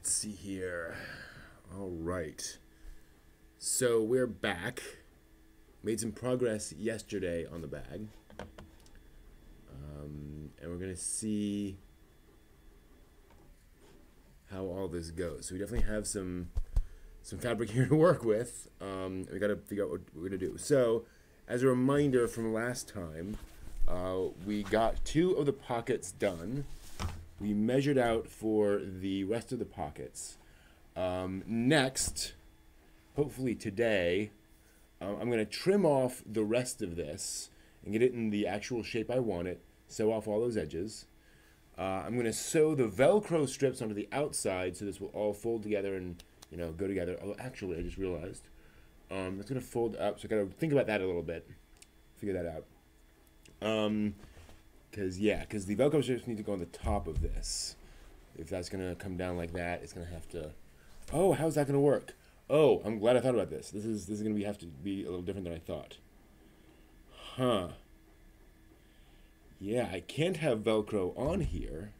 Let's see here. All right. So we're back. Made some progress yesterday on the bag. And we're going to see how all this goes. So we definitely have some fabric here to work with. We got to figure out what we're going to do. So as a reminder from last time, we got 2 of the pockets done. We measured out for the rest of the pockets. Next, hopefully today, I'm going to trim off the rest of this and get it in the actual shape I want it, sew off all those edges. I'm going to sew the Velcro strips onto the outside so this will all fold together and go together. Oh, actually, I just realized it's going to fold up, so I got to think about that a little bit, figure that out. Because the Velcro strips need to go on the top of this. If that's going to come down like that, it's going to have to... Oh, how's that going to work? Oh, I'm glad I thought about this. This is going to have to be a little different than I thought. Huh. Yeah, I can't have Velcro on here,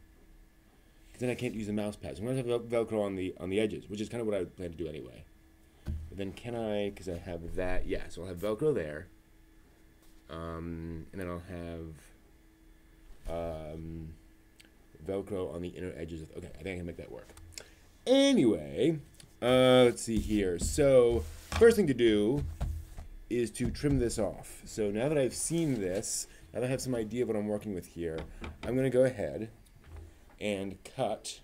because then I can't use the mouse pad. So I'm going to have Velcro on the edges, which is kind of what I plan to do anyway. But then can I, because I have that, yeah, so I'll have Velcro there. And then I'll have Velcro on the inner edges. Okay, I think I can make that work. Anyway, let's see here. So first thing to do is to trim this off. So now that I've seen this, now that I have some idea of what I'm working with here, I'm going to go ahead and cut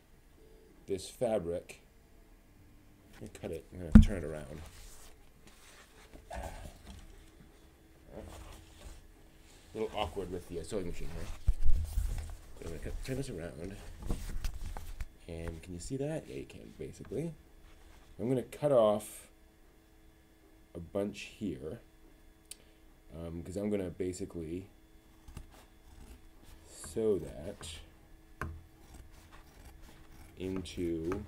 this fabric. I'm going to cut it. I'm going to turn it around. A little awkward with the sewing machine here. So I'm going to turn this around. And can you see that? Yeah, you can, basically. I'm going to cut off a bunch here. Because I'm going to basically sew that into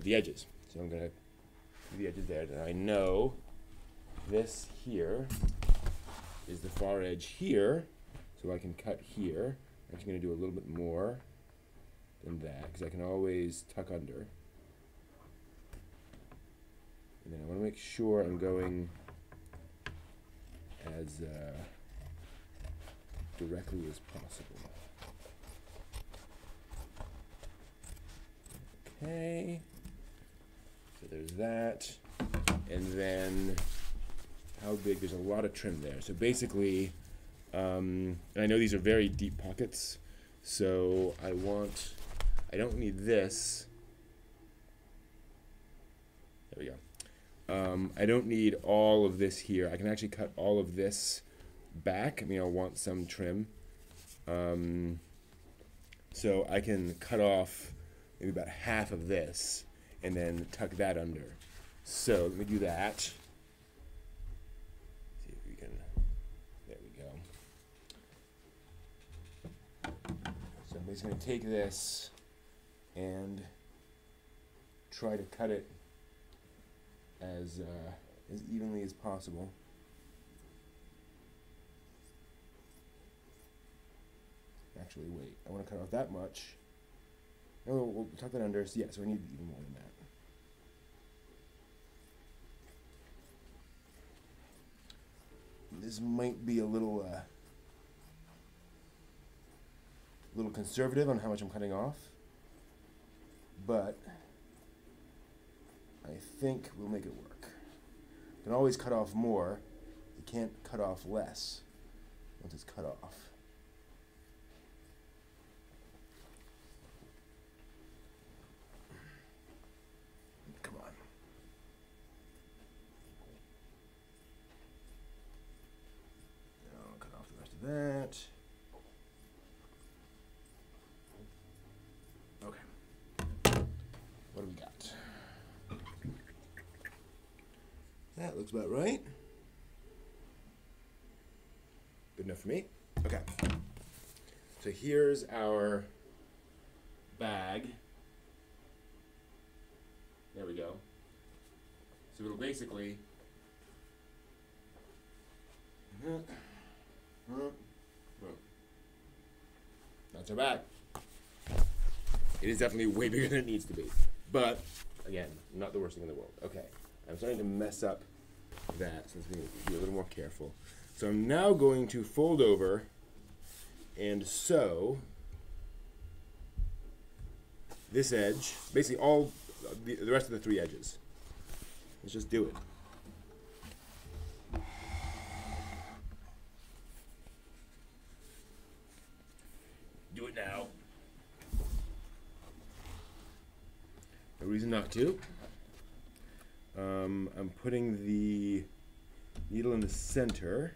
the edges. So I'm going to do the edges there. And I know this here is the far edge here, so I can cut here. I'm actually going to do a little bit more than that, because I can always tuck under. And then I want to make sure I'm going as directly as possible. Okay, so there's that. And then how big? There's a lot of trim there. So basically, and I know these are very deep pockets, so I don't need this. There we go. I don't need all of this here. I can actually cut all of this back. I mean, I'll want some trim. So I can cut off maybe about half of this and then tuck that under. So let me do that. See if we can, there we go. So I'm just going to take this and try to cut it as evenly as possible. Actually, wait, I want to cut off that much. No, we'll tuck that under. So yeah, so we need even more than that. This might be a little conservative on how much I'm cutting off, but I think we'll make it work. You can always cut off more. You can't cut off less once it's cut off. Come on. I'll cut off the rest of that. Okay. What do we got? That looks about right. Good enough for me. Okay. So here's our bag. There we go. So it'll basically that's That's our bag. It is definitely way bigger than it needs to be. But, again, not the worst thing in the world. Okay, I'm starting to mess up that, so let's be a little more careful. So I'm now going to fold over and sew this edge, basically all the rest of the 3 edges. Let's just do it. Do it now. No reason not to. I'm putting the needle in the center.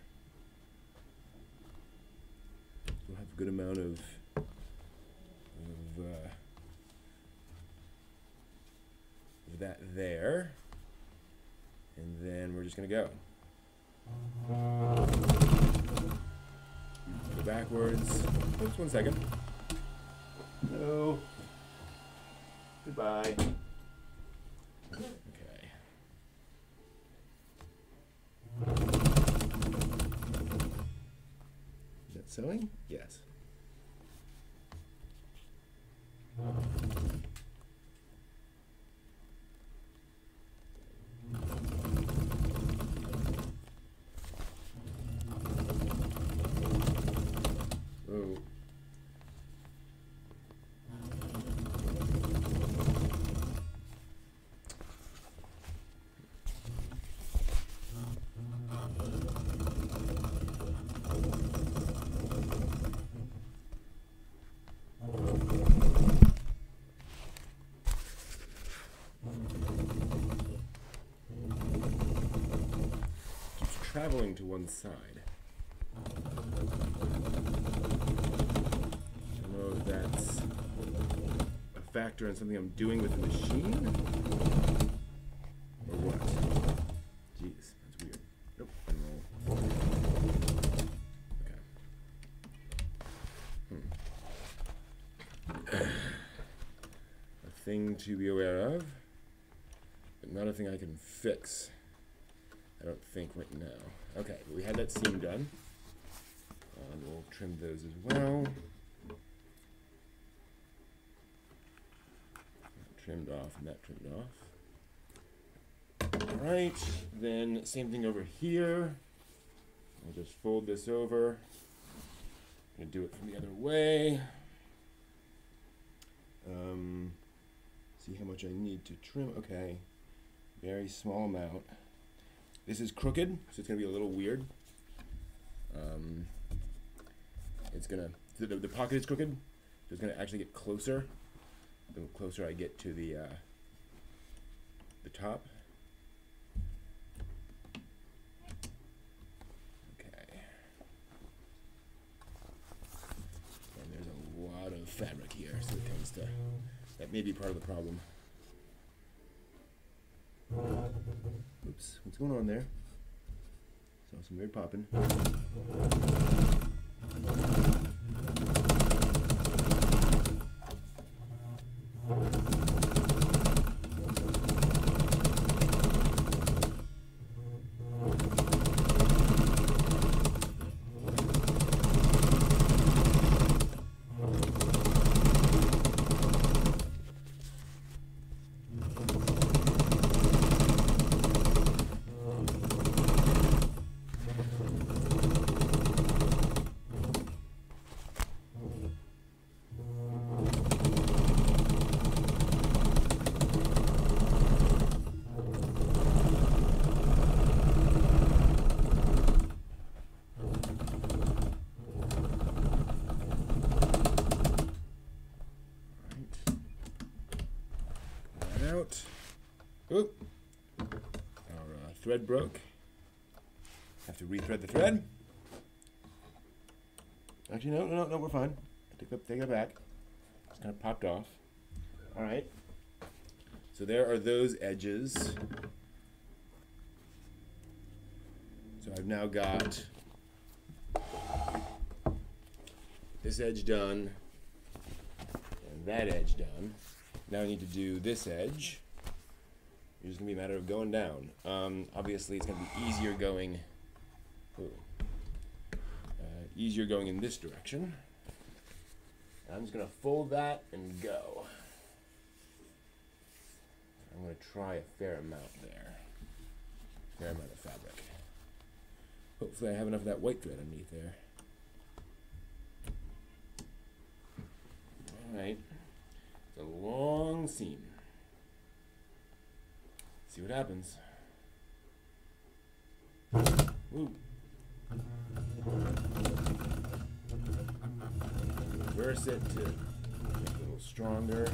We'll have a good amount of that there. And then we're just going to go. Go backwards. Oops, 1 second. No. Goodbye. Okay. Is that sewing? Yes. Oh. Traveling to one side. I don't know if that's a factor in something I'm doing with the machine or what. Jeez, that's weird. Nope, unroll. Okay. A thing to be aware of, but not a thing I can fix. I don't think right now. Okay, we had that seam done. We'll trim those as well. That trimmed off and that trimmed off. All right, then same thing over here. I'll just fold this over. I'm gonna do it from the other way. See how much I need to trim. Okay, very small amount. This is crooked, so it's going to be a little weird. It's going to, the pocket is crooked, so it's going to actually get closer. The closer I get to the top. Okay. And there's a lot of fabric here, so it tends to, that may be part of the problem. Oops, what's going on there? Saw some weird popping. Out. Oop. Our thread broke. Have to rethread the thread. Actually, no, we're fine. Take it back. It's kind of popped off. All right. So there are those edges. So I've now got this edge done and that edge done. Now I need to do this edge. It's just gonna be a matter of going down. Obviously, it's gonna be easier going. Easier going in this direction. I'm just going to fold that and go. I'm going to try a fair amount there. Fair amount of fabric. Hopefully I have enough of that white thread underneath there. Alright. It's a long seam. See what happens. Ooh. Reverse it to make it a little stronger.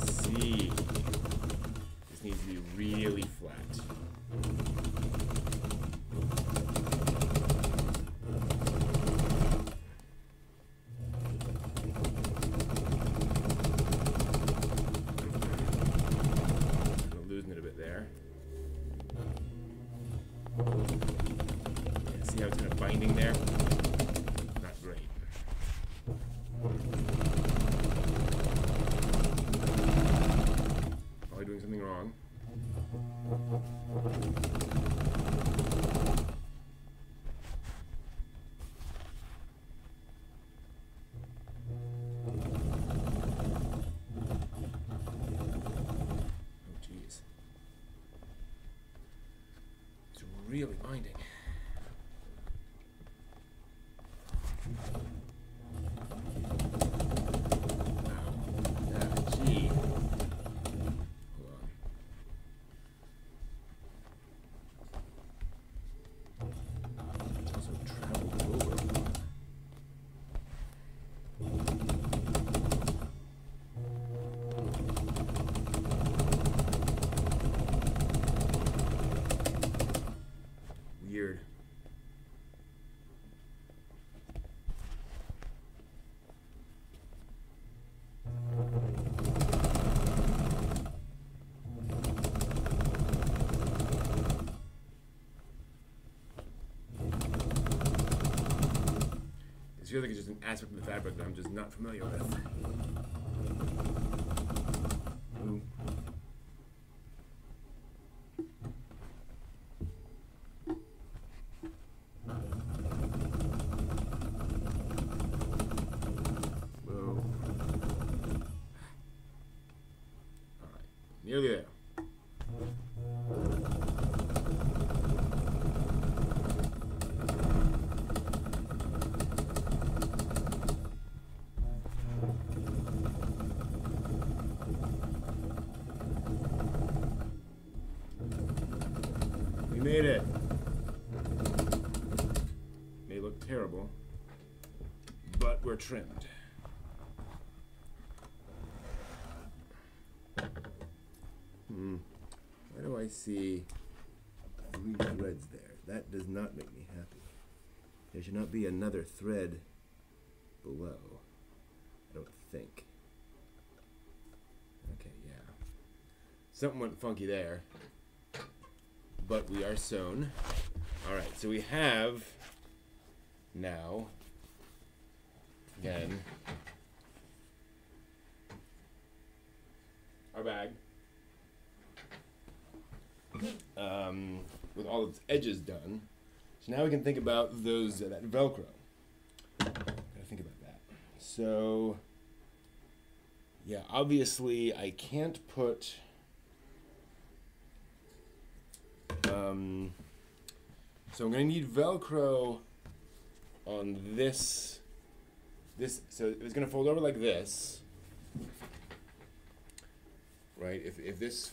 See, this needs to be really flat. See how it's kind of binding there? Not great. Probably doing something wrong. Oh, jeez. It's really binding. Weird. It feels like it's just an aspect of the fabric that I'm just not familiar with. Ooh. Whoa. All right, nearly there. We made it. May look terrible, but we're trimmed. Why do I see 3 threads there? That does not make me happy. There should not be another thread below. I don't think. Okay, yeah. Something went funky there. But we are sewn. Alright, so we have now, again, our bag with all its edges done. So now we can think about those that Velcro. Gotta think about that. So yeah, obviously I can't put so I'm gonna need Velcro on this. So it's gonna fold over like this, right? If this,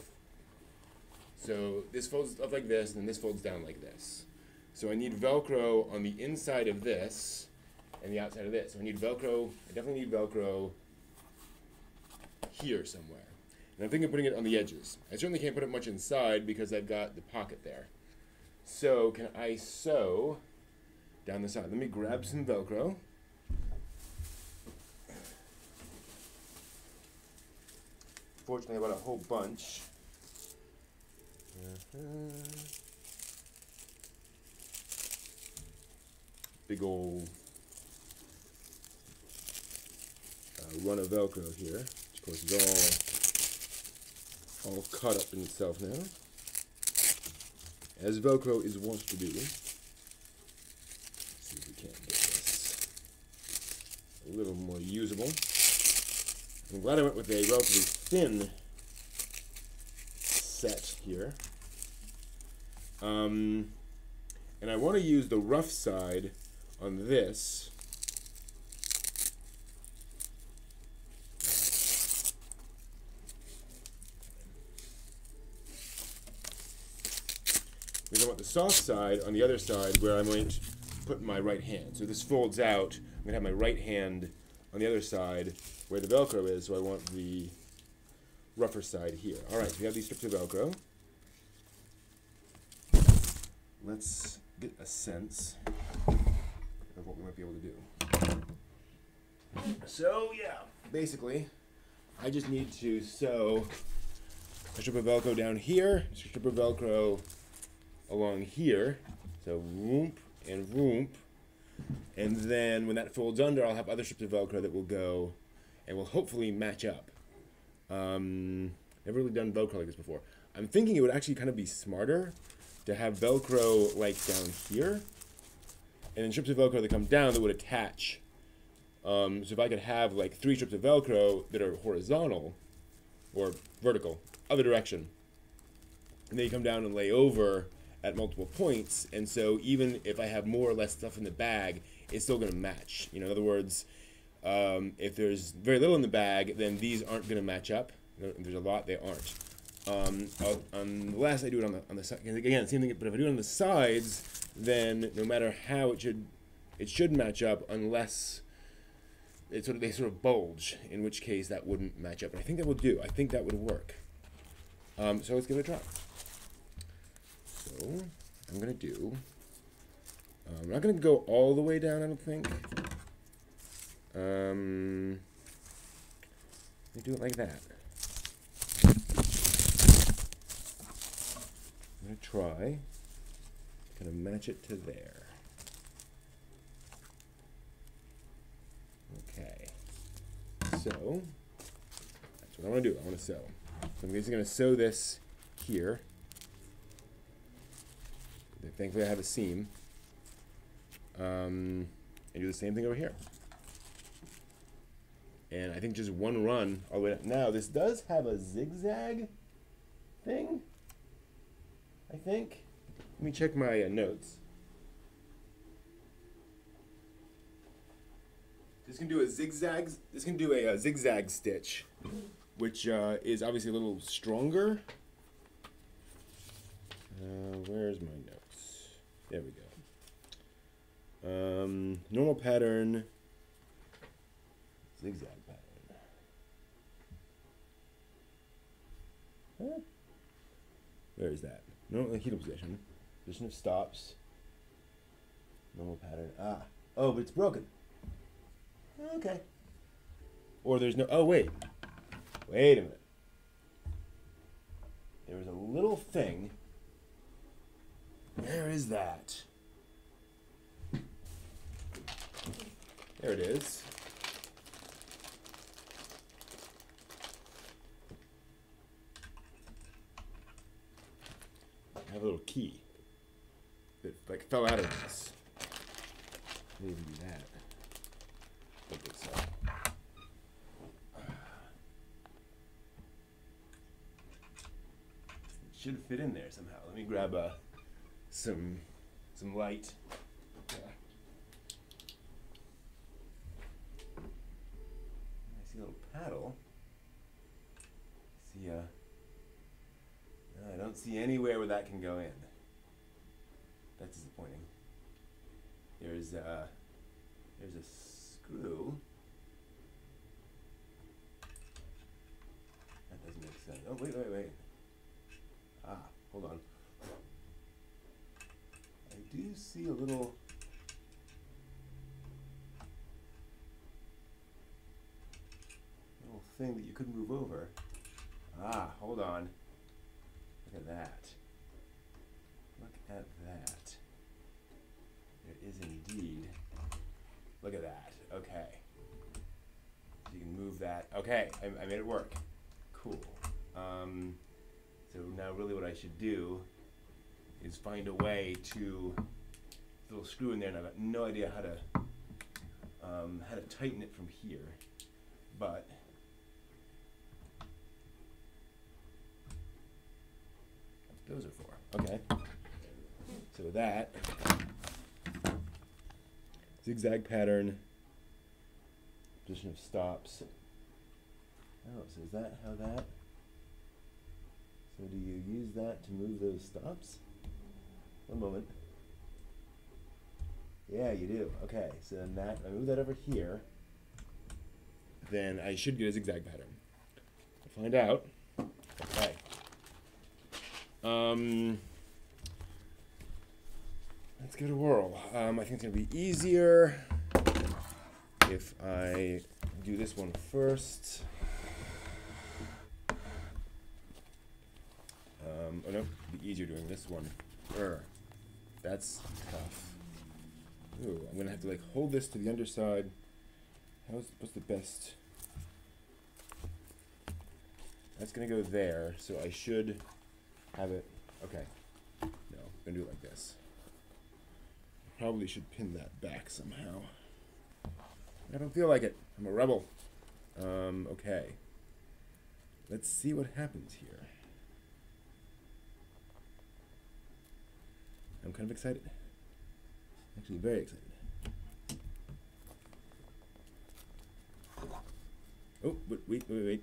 so this folds up like this, and then this folds down like this. So I need Velcro on the inside of this and the outside of this. So I need Velcro. I definitely need Velcro here somewhere. And I'm thinking of putting it on the edges. I certainly can't put it much inside because I've got the pocket there. So can I sew down the side? Let me grab some Velcro. Fortunately, I bought a whole bunch. big old run of Velcro here. Of course, it's all cut up in itself now, as Velcro is wont to do. Let's see if we can't get this a little more usable. I'm glad I went with a relatively thin set here. And I want to use the rough side on this. Because I want the soft side on the other side where I'm going to put my right hand. So this folds out. I'm going to have my right hand on the other side where the Velcro is, so I want the rougher side here. Alright, so we have these strips of Velcro. Let's get a sense of what we might be able to do. So, yeah, basically, I just need to sew a strip of Velcro down here, a strip of Velcro along here. So, whoop and whoop. And then when that folds under, I'll have other strips of Velcro that will go and will hopefully match up. Never really done Velcro like this before. I'm thinking it would actually kind of be smarter to have Velcro like down here, and then strips of Velcro that come down that would attach. So if I could have like 3 strips of Velcro that are horizontal or vertical, other direction, and they come down and lay over at multiple points, and so even if I have more or less stuff in the bag, it's still going to match. You know, in other words, if there's very little in the bag, then these aren't going to match up. If there's a lot, they aren't. Unless I do it on the side, again, same thing. But if I do it on the sides, then no matter how it should match up, unless they sort of bulge, in which case that wouldn't match up. But I think that would do. I think that would work. So let's give it a try. So I'm gonna do. I'm not gonna go all the way down. I don't think. Let me do it like that. I'm going to try, kind of match it to there. Okay. So, that's what I want to do. I want to sew. So I'm just going to sew this here. Thankfully I have a seam. And do the same thing over here. And I think just one run all the way up. Now, this does have a zigzag thing, I think. Let me check my notes. This can do a zigzag. This can do a zigzag stitch, which is obviously a little stronger. Where's my notes? There we go. Normal pattern, zigzag pattern. Huh? Where is that? Normal heel position. Position of stops. Normal pattern. Ah. Oh, but it's broken. Okay. Or there's no. Oh, wait. Wait a minute. There was a little thing. Where is that? There it is. I have a little key that like fell out of this. Maybe do that. Don't think so. It should fit in there somehow. Let me grab some light. Yeah. I see a little paddle. See no, I don't see anywhere where that can go in. That's disappointing. There's a screw. That doesn't make sense. Oh, wait. Ah, hold on. I do see a little thing that you could move over. Ah, hold on. Look at that. Look at that. There is indeed that. Okay, I made it work. Cool. So now really what I should do is find a way to little screw in there, and I've got no idea how to tighten it from here, but that's what those are for. Okay. So that zigzag pattern, position of stops. Oh, so is that how that? So do you use that to move those stops? One moment. Yeah, you do. Okay, so then that, I move that over here, then I should get a zigzag pattern. We'll find out. Okay. Let's give it a whirl. I think it's going to be easier if I do this one first. Oh no, it'd be easier doing this one. That's tough. Ooh, I'm gonna have to like hold this to the underside. What's the best? That's gonna go there, so I should have it. Okay. No, I'm gonna do it like this. Probably should pin that back somehow. I don't feel like it. I'm a rebel. Okay. Let's see what happens here. I'm kind of excited. Actually, very excited. Oh, wait. I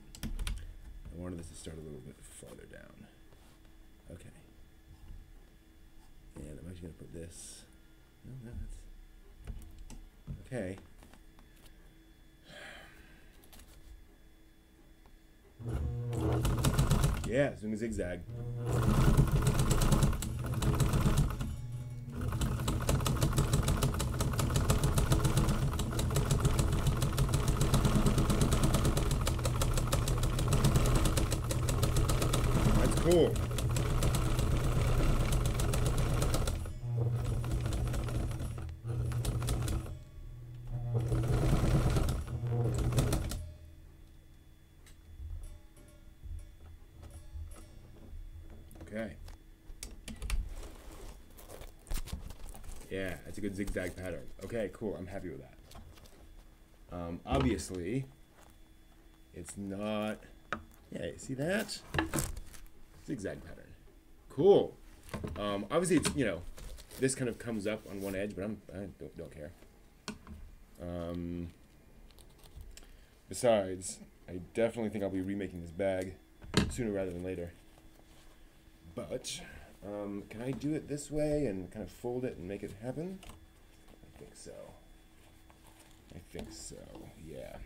wanted this to start a little bit farther down. Okay. And I'm actually going to put this. No, that's... Okay. Yeah, doing a zigzag. That's cool. Okay. Yeah, that's a good zigzag pattern. Okay, cool. I'm happy with that. Obviously, it's not... Yeah, see that? Zigzag pattern. Cool. Obviously, it's, you know, this kind of comes up on one edge, but I don't care. Besides, I definitely think I'll be remaking this bag sooner rather than later. But, can I do it this way and kind of fold it and make it happen? I think so. Yeah.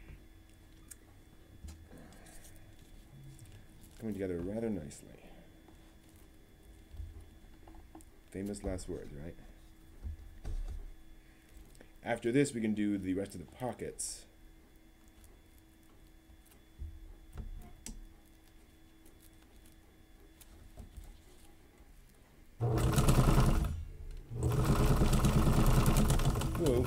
It's coming together rather nicely. Famous last words, right? After this, we can do the rest of the pockets. Whoa.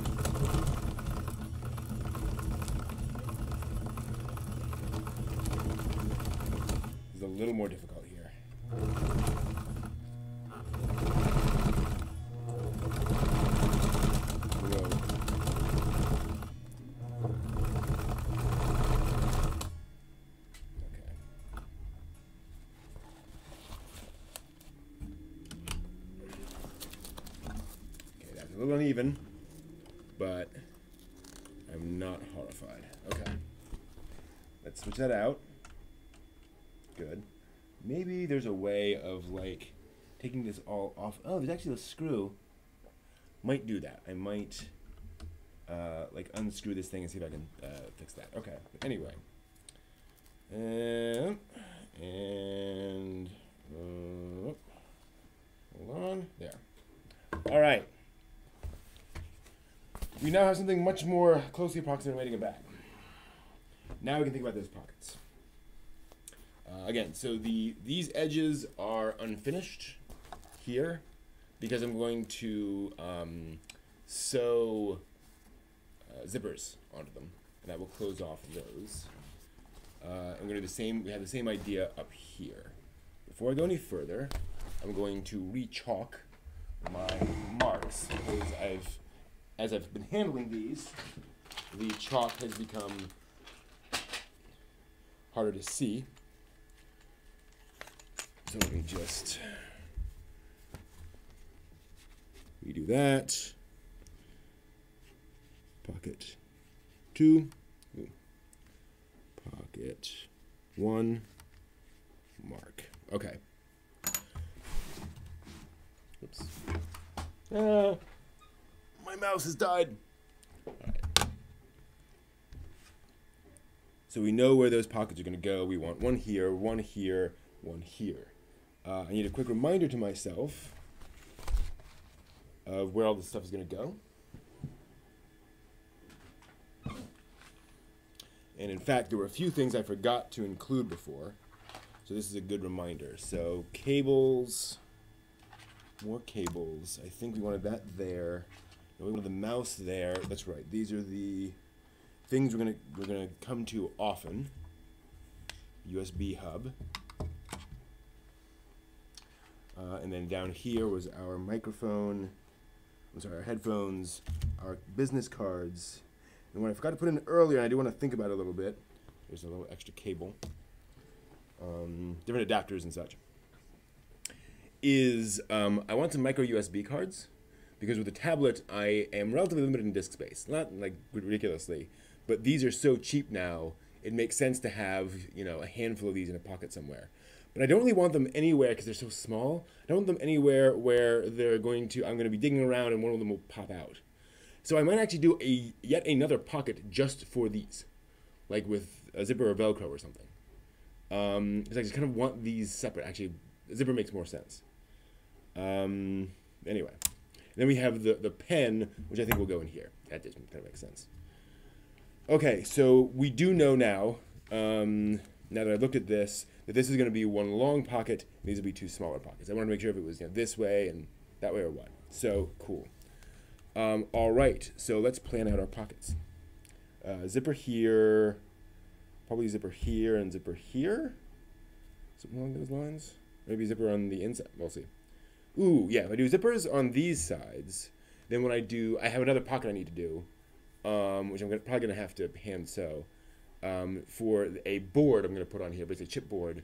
It's a little more difficult here. Whoa. Okay. Okay, that's a little uneven, but I'm not horrified. Okay. Let's switch that out. Good. Maybe there's a way of like taking this all off. Oh, there's actually a screw. Might do that. I might like unscrew this thing and see if I can fix that. Okay. But anyway. And hold on. There. All right. We now have something much more closely approximating a bag. Now we can think about those pockets. Again, so these edges are unfinished here because I'm going to sew zippers onto them, and that will close off those. I'm going to do the same. We have the same idea up here. Before I go any further, I'm going to re-chalk my marks because as I've been handling these, the chalk has become harder to see. So let me just redo that. Pocket 2. Ooh. Pocket 1. Mark. Okay. Oops. My mouse has died. All right. So we know where those pockets are going to go. We want one here, one here, one here. I need a quick reminder to myself of where all this stuff is going to go. And in fact, there were a few things I forgot to include before. So this is a good reminder. So cables, more cables. I think we wanted that there. We wanted the mouse there. That's right. These are the things we're gonna come to often. USB hub. And then down here was our microphone. I'm sorry, our headphones, our business cards. And what I forgot to put in earlier, and I do want to think about it a little bit. There's a little extra cable. Different adapters and such. Is I want some micro USB cards because with the tablet I am relatively limited in disk space. Not like ridiculously, but these are so cheap now. It makes sense to have, you know, a handful of these in a pocket somewhere. But I don't really want them anywhere because they're so small. I don't want them anywhere where I'm going to be digging around and one of them will pop out. So I might actually do yet another pocket just for these, like with a zipper or Velcro or something. Because I just kind of want these separate. Actually, a zipper makes more sense. Anyway, then we have the pen, which I think will go in here. That just kind of makes sense. Okay, so we do know now, now that I've looked at this, that this is going to be one long pocket, and these will be two smaller pockets. I wanted to make sure if it was, you know, this way and that way or what. So, cool. All right, so let's plan out our pockets. Zipper here, probably zipper here and zipper here. Something along those lines. Maybe zipper on the inside, we'll see. Ooh, yeah, if I do zippers on these sides, then when I have another pocket I need to do, which I'm probably going to have to hand sew. For a board I'm going to put on here, but it's a chipboard,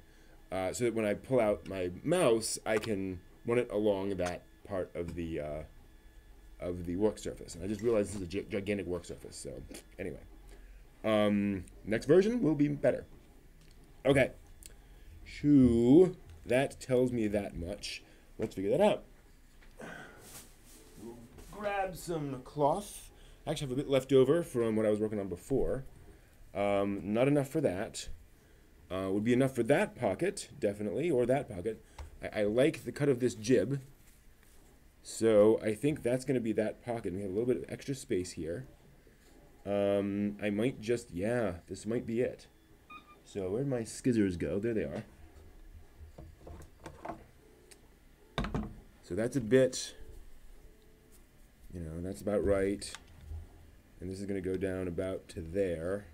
so that when I pull out my mouse, I can run it along that part of the work surface. And I just realized this is a gigantic work surface, so anyway. Next version will be better. Okay. Shoo. That tells me that much. Let's figure that out. We'll grab some cloth. I actually have a bit left over from what I was working on before. Not enough for that. Would be enough for that pocket, definitely, or that pocket. I like the cut of this jib. So I think that's going to be that pocket. We have a little bit of extra space here. I might just, yeah, this might be it. So where'd my skizzers go? There they are. So that's a bit, you know, that's about right. And this is going to go down about to there.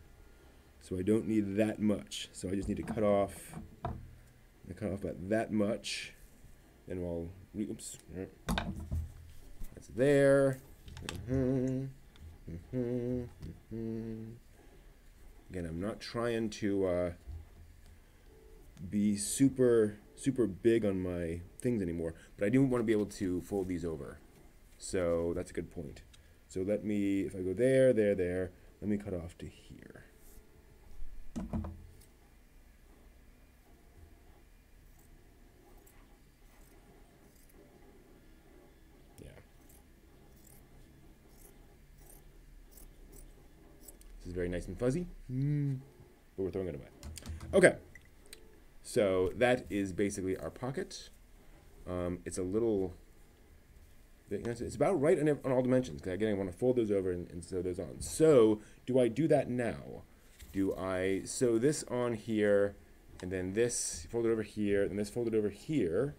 So I don't need that much. So I just need to cut off about that much. Then we'll, oops, that's there. Again, I'm not trying to be super big on my things anymore, but I do want to be able to fold these over. So that's a good point. So let me, if I go there, let me cut off to here. Yeah. This is very nice and fuzzy, but we're throwing it away. Okay. So that is basically our pocket. It's a little, it's about right on all dimensions. Because again, I want to fold those over and sew those on. So do I do that now? Do I sew this on here, and then this fold it over here, and this fold it over here?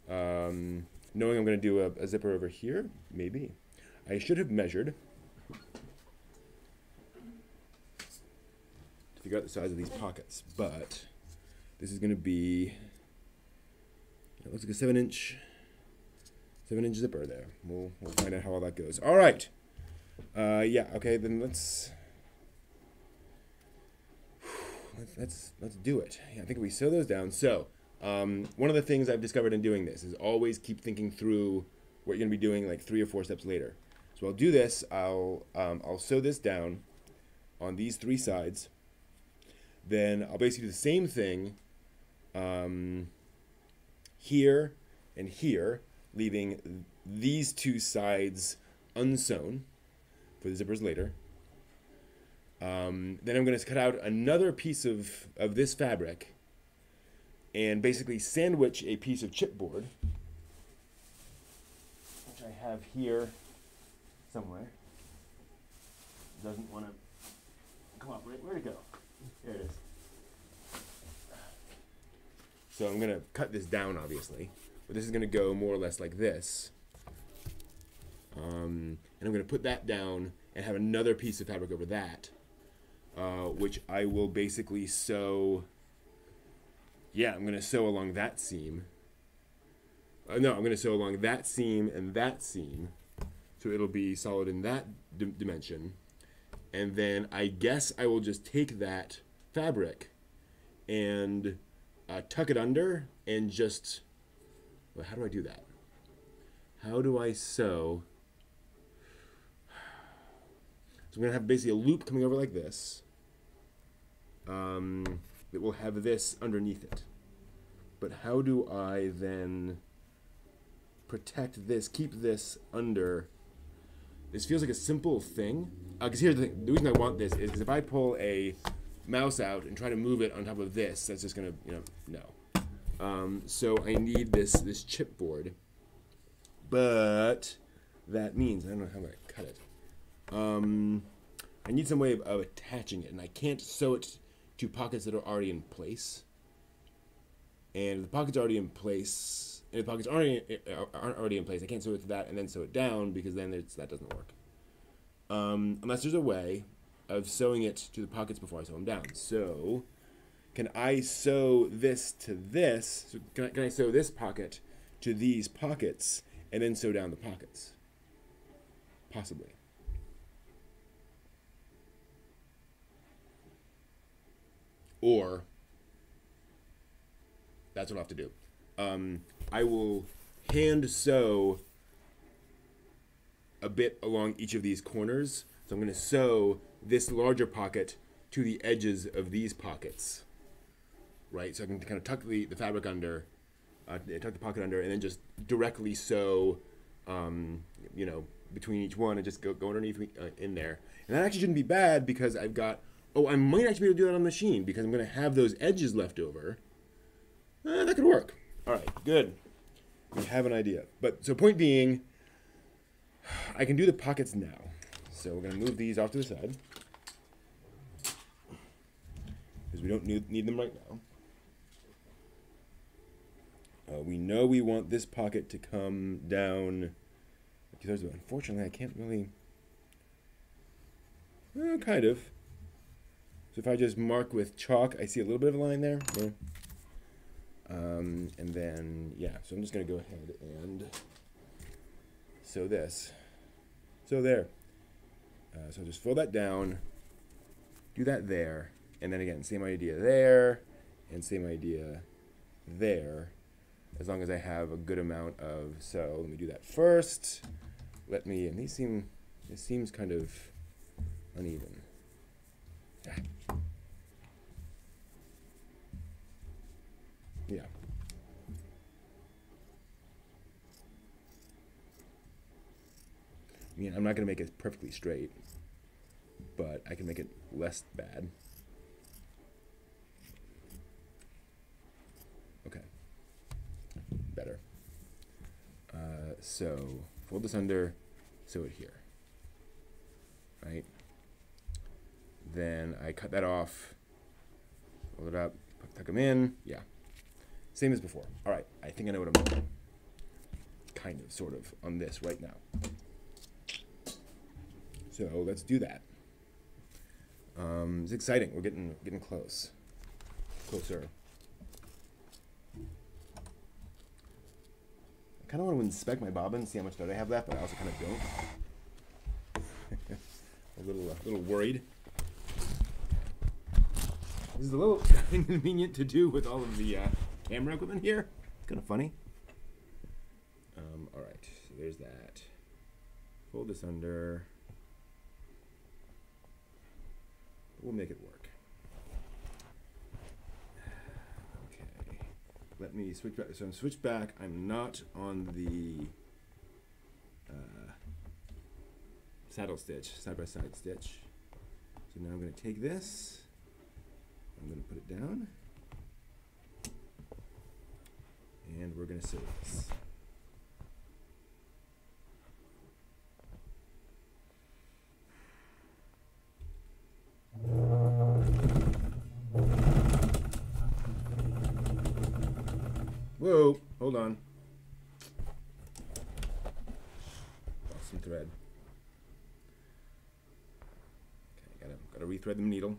Knowing I'm going to do a zipper over here, maybe. I should have measured. figure out the size of these pockets, but this is going to be, it looks like a 7-inch zipper there. We'll find out how all that goes. All right. Yeah. Okay. Then let's do it. Yeah, I think we sew those down. So one of the things I've discovered in doing this is always keep thinking through what you're going to be doing like 3 or 4 steps later. So I'll do this. I'll sew this down on these 3 sides. Then I'll basically do the same thing here and here, leaving these 2 sides unsewn for the zippers later. Then I'm going to cut out another piece of this fabric and basically sandwich a piece of chipboard, which I have here somewhere. Doesn't want to cooperate. Where'd it go? There it is. So I'm going to cut this down, obviously, but this is going to go more or less like this. And I'm going to put that down and have another piece of fabric over that, which I will basically sew. Yeah, I'm going to sew along that seam. No, I'm going to sew along that seam and that seam, so it'll be solid in that dimension. And then I guess I will just take that fabric and tuck it under and just, well, how do I do that? How do I sew? So I'm going to have basically a loop coming over like this that will have this underneath it. But how do I then protect this, keep this under? This feels like a simple thing. Because here's the thing. The reason I want this is because if I pull a mouse out and try to move it on top of this, that's just going to, no. So I need this chipboard. But that means, I don't know how I'm going to cut it. I need some way of attaching it, and I can't sew it to pockets that are already in place. And if the pocket's already in place, and if the pockets aren't already in place, I can't sew it to that and then sew it down, because then that doesn't work. Unless there's a way of sewing it to the pockets before I sew them down. So, can I sew this to this? So can I sew this pocket to these pockets and then sew down the pockets? Possibly. Or, that's what I'll have to do. I will hand sew a bit along each of these corners. So I'm going to sew this larger pocket to the edges of these pockets, right? So I can kind of tuck the fabric under, tuck the pocket under, and then just directly sew, between each one and just go underneath in there. And that actually shouldn't be bad, because I've got, I might actually be able to do that on the machine, because I'm going to have those edges left over. That could work. All right, good. We have an idea. But so point being, I can do the pockets now. So we're going to move these off to the side, because we don't need them right now. We know we want this pocket to come down. Unfortunately, I can't really. Kind of. So if I just mark with chalk, I see a little bit of a line there. Yeah. And then, yeah, so I'm just going to go ahead and sew this. So there. So just fold that down, do that there, and then again, same idea there, and same idea there, as long as I have a good amount of, so let me do that first. And this seems kind of uneven. Yeah. I mean, I'm not going to make it perfectly straight, but I can make it less bad. Okay. Better. So, fold this under, sew it here. Right? Then I cut that off, fold it up, tuck them in. Yeah. Same as before. All right. I think I know what I'm doing. Kind of, sort of, on this right now. So let's do that. It's exciting. We're getting closer. I kind of want to inspect my bobbin, see how much thread I have left, but I also kind of don't. a little worried. This is a little inconvenient to do with all of the camera equipment here. It's kind of funny. All right, so there's that. Fold this under. We'll make it work. Okay. Let me switch back. So I'm switched back. I'm not on the saddle stitch, side-by-side stitch. So now I'm going to take this. I'm going to put it down. And we're going to sew this. Whoa, hold on. Lost some thread. Okay, gotta rethread the needle.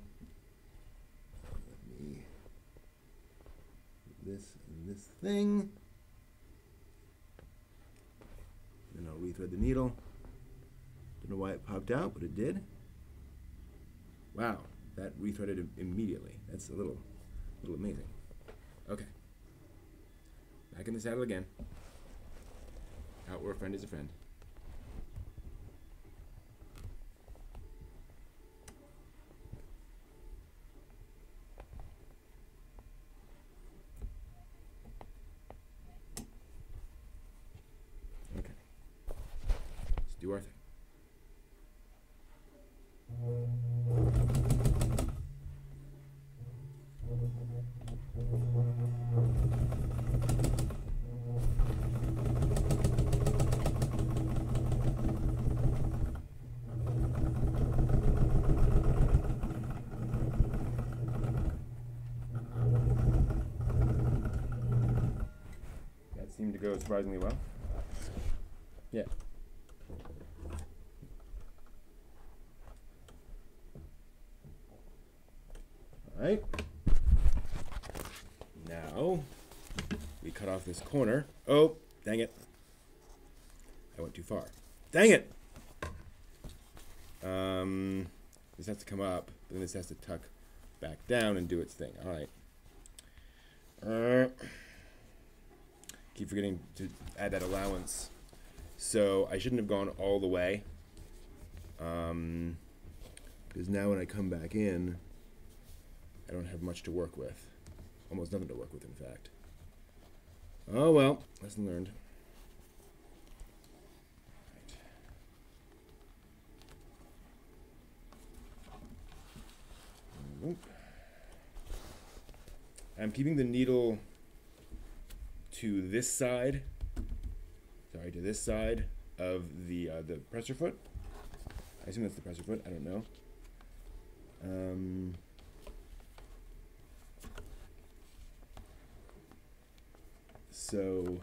Let me put this in this thing. Then I'll rethread the needle. Don't know why it popped out, but it did. Wow, that rethreaded immediately. That's a little amazing. Okay. Back in the saddle again. Out where a friend is a friend. Okay. Let's do our thing. Seemed to go surprisingly well. Yeah. All right. Now we cut off this corner. Oh, dang it. I went too far. Dang it. This has to come up, but then this has to tuck back down and do its thing. All right. Keep forgetting to add that allowance. So I shouldn't have gone all the way. Because now when I come back in, I don't have much to work with. Almost nothing to work with, in fact. Oh well, lesson learned. Right. I'm keeping the needle to this side of the presser foot. I assume that's the presser foot. I don't know. So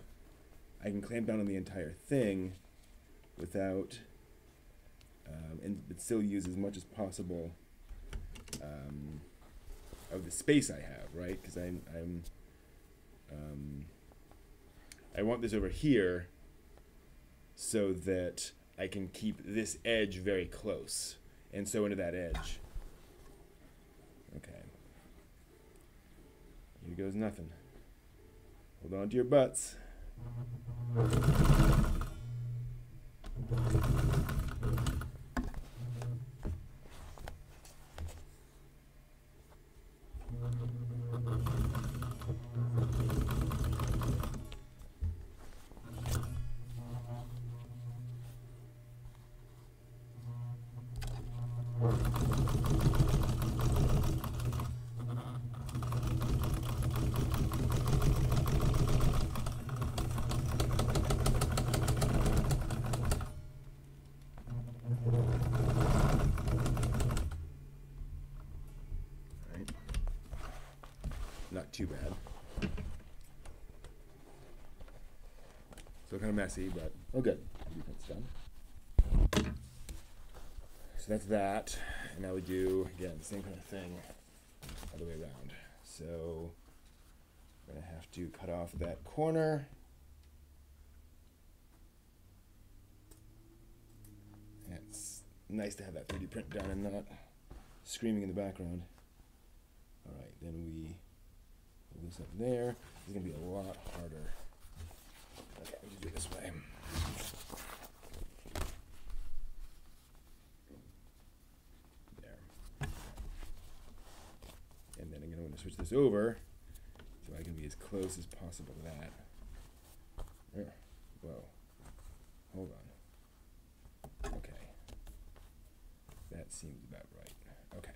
I can clamp down on the entire thing without, but still use as much as possible of the space I have, right? Because I want this over here so that I can keep this edge very close and sew into that edge. Okay. Here goes nothing. Hold on to your butts. Not too bad. Still kind of messy, but oh good. That's done. So that's that. And now we do, again, the same kind of thing all the way around. So we're going to have to cut off that corner. It's nice to have that 3D print done and not screaming in the background. All right, then we pull this up there. It's going to be a lot harder. Okay, we'll just do it this way. There. And then I'm going to switch this over so I can be as close as possible to that. There. Whoa. Hold on. Okay. That seems about right. Okay.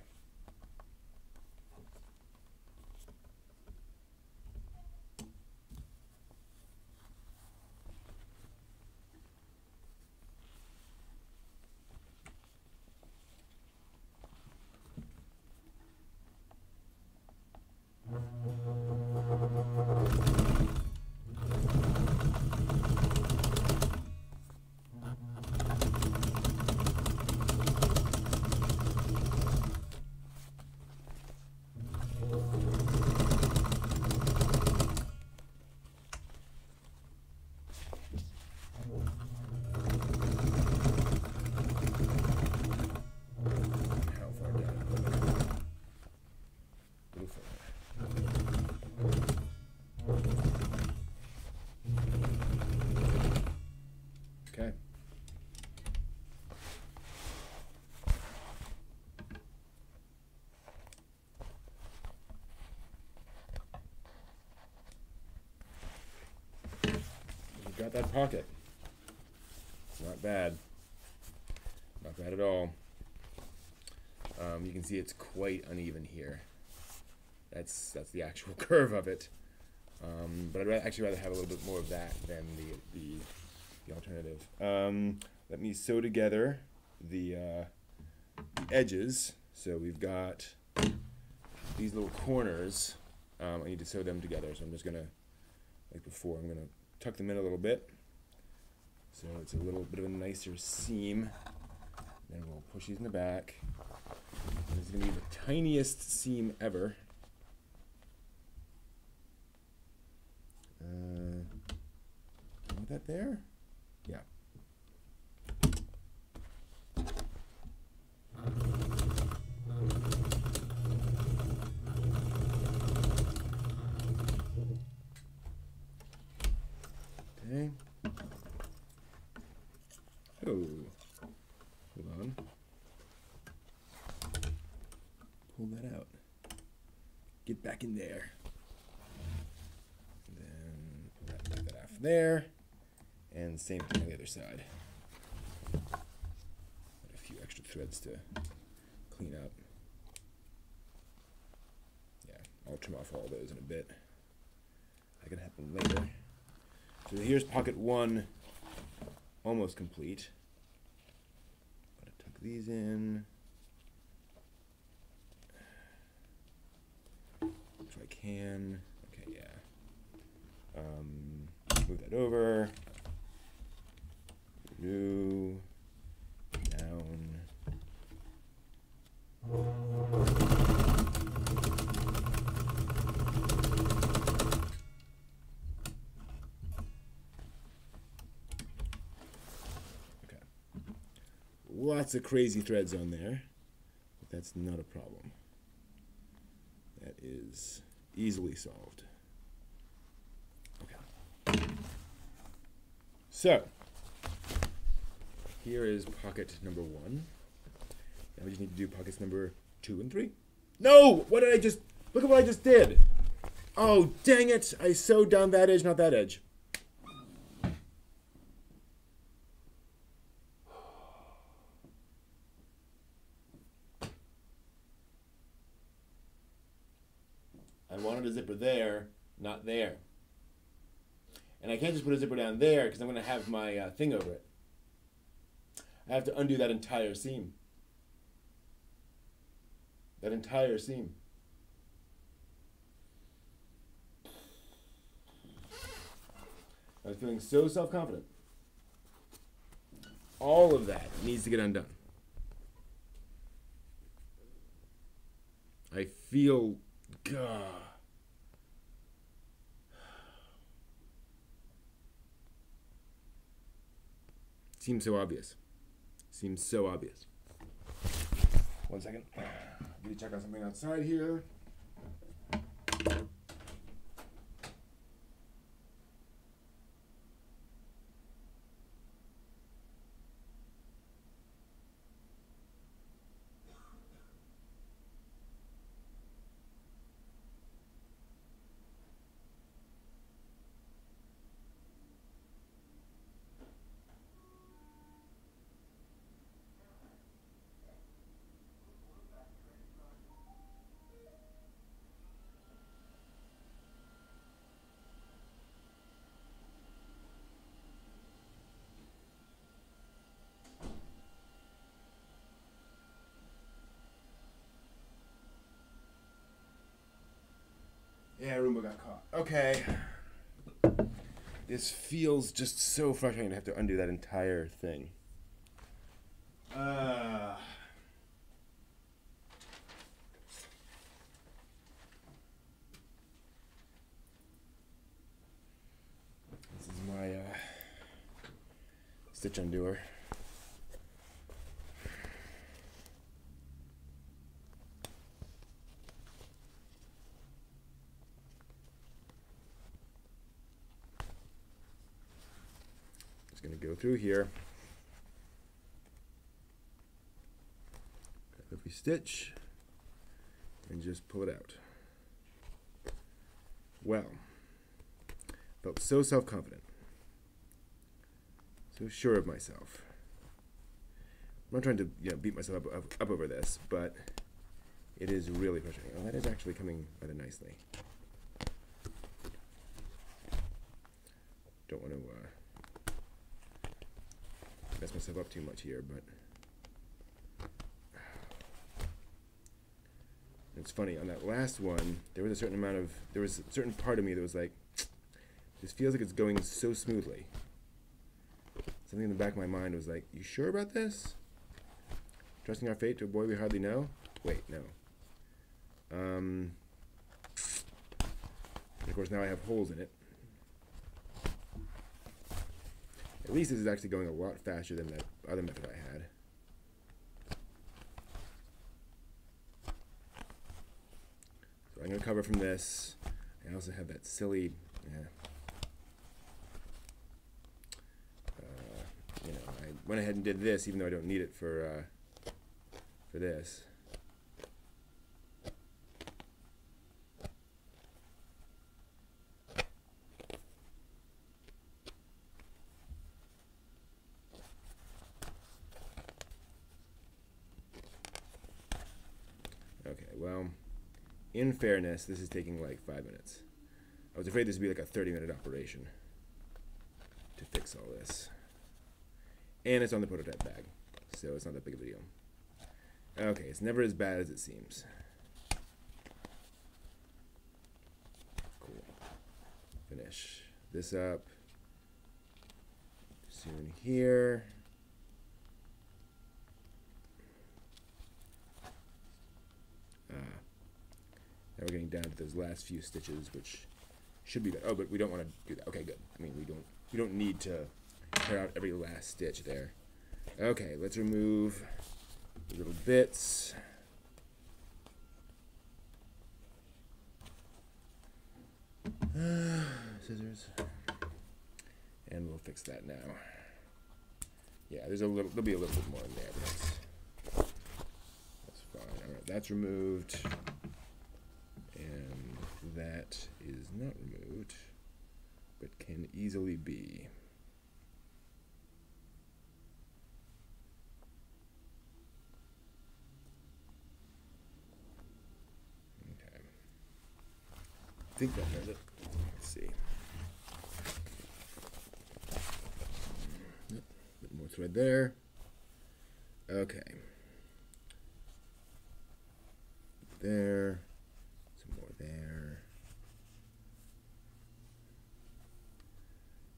Okay. We've got that pocket. It's not bad. Not bad at all. You can see it's quite uneven here. That's the actual curve of it. But I'd actually rather have a little bit more of that than the alternative. Let me sew together the edges. So we've got these little corners. I need to sew them together. So I'm just gonna, like before, I'm gonna tuck them in a little bit. So it's a little bit of a nicer seam. Then we'll push these in the back. And it's gonna be the tiniest seam ever. Want that there? Yeah. Okay. Oh, hold on. Pull that out. Get back in there. And then pull that off there. And same thing on the other side. Got a few extra threads to clean up. Yeah, I'll trim off all those in a bit. That can happen later. So here's pocket one, almost complete. Gotta tuck these in. If I can. Okay, yeah. Move that over. New, down. Okay. Lots of crazy threads on there, but that's not a problem. That is easily solved. Okay. So, here is pocket number 1. Now we just need to do pockets number 2 and 3. No! What did I just... Look at what I just did! Oh, dang it! I sewed down that edge, not that edge. I wanted a zipper there, not there. And I can't just put a zipper down there because I'm going to have my thing over it. I have to undo that entire seam. That entire seam. I was feeling so self-confident. All of that needs to get undone. I feel... Gah. Seems so obvious. Seems so obvious. 1 second. Need to check out something outside here. Yeah, Roomba got caught. Okay. This feels just so frustrating to have to undo that entire thing. This is my stitch undoer. Going to go through here, grab every stitch, and just pull it out. Well, felt so self-confident, so sure of myself. I'm not trying to beat myself up over this, but it is really frustrating. Oh, that is actually coming rather nicely. Don't want to mess myself up too much here, but it's funny, on that last one there was a certain part of me that was like, this feels like it's going so smoothly. Something in the back of my mind was like, you sure about this? Trusting our fate to a boy we hardly know? Wait, no. And of course now I have holes in it. At least this is actually going a lot faster than that other method I had. So I'm going to cover from this. I also have that silly, I went ahead and did this even though I don't need it for this. Okay, well, in fairness, this is taking like 5 minutes. I was afraid this would be like a 30-minute operation to fix all this. And it's on the prototype bag, so it's not that big of a deal. Okay, it's never as bad as it seems. Cool. Finish this up soon here. Now we're getting down to those last few stitches, which should be good. Oh, but we don't want to do that. Okay, good. I mean, we don't need to tear out every last stitch there. Okay, let's remove the little bits. Scissors. And we'll fix that now. Yeah, there'll be a little bit more in there, but that's fine. All right, that's removed. And that is not removed, but can easily be. Okay. I think that does it. Let's see. Yep. A bit more thread there. Okay. There. There.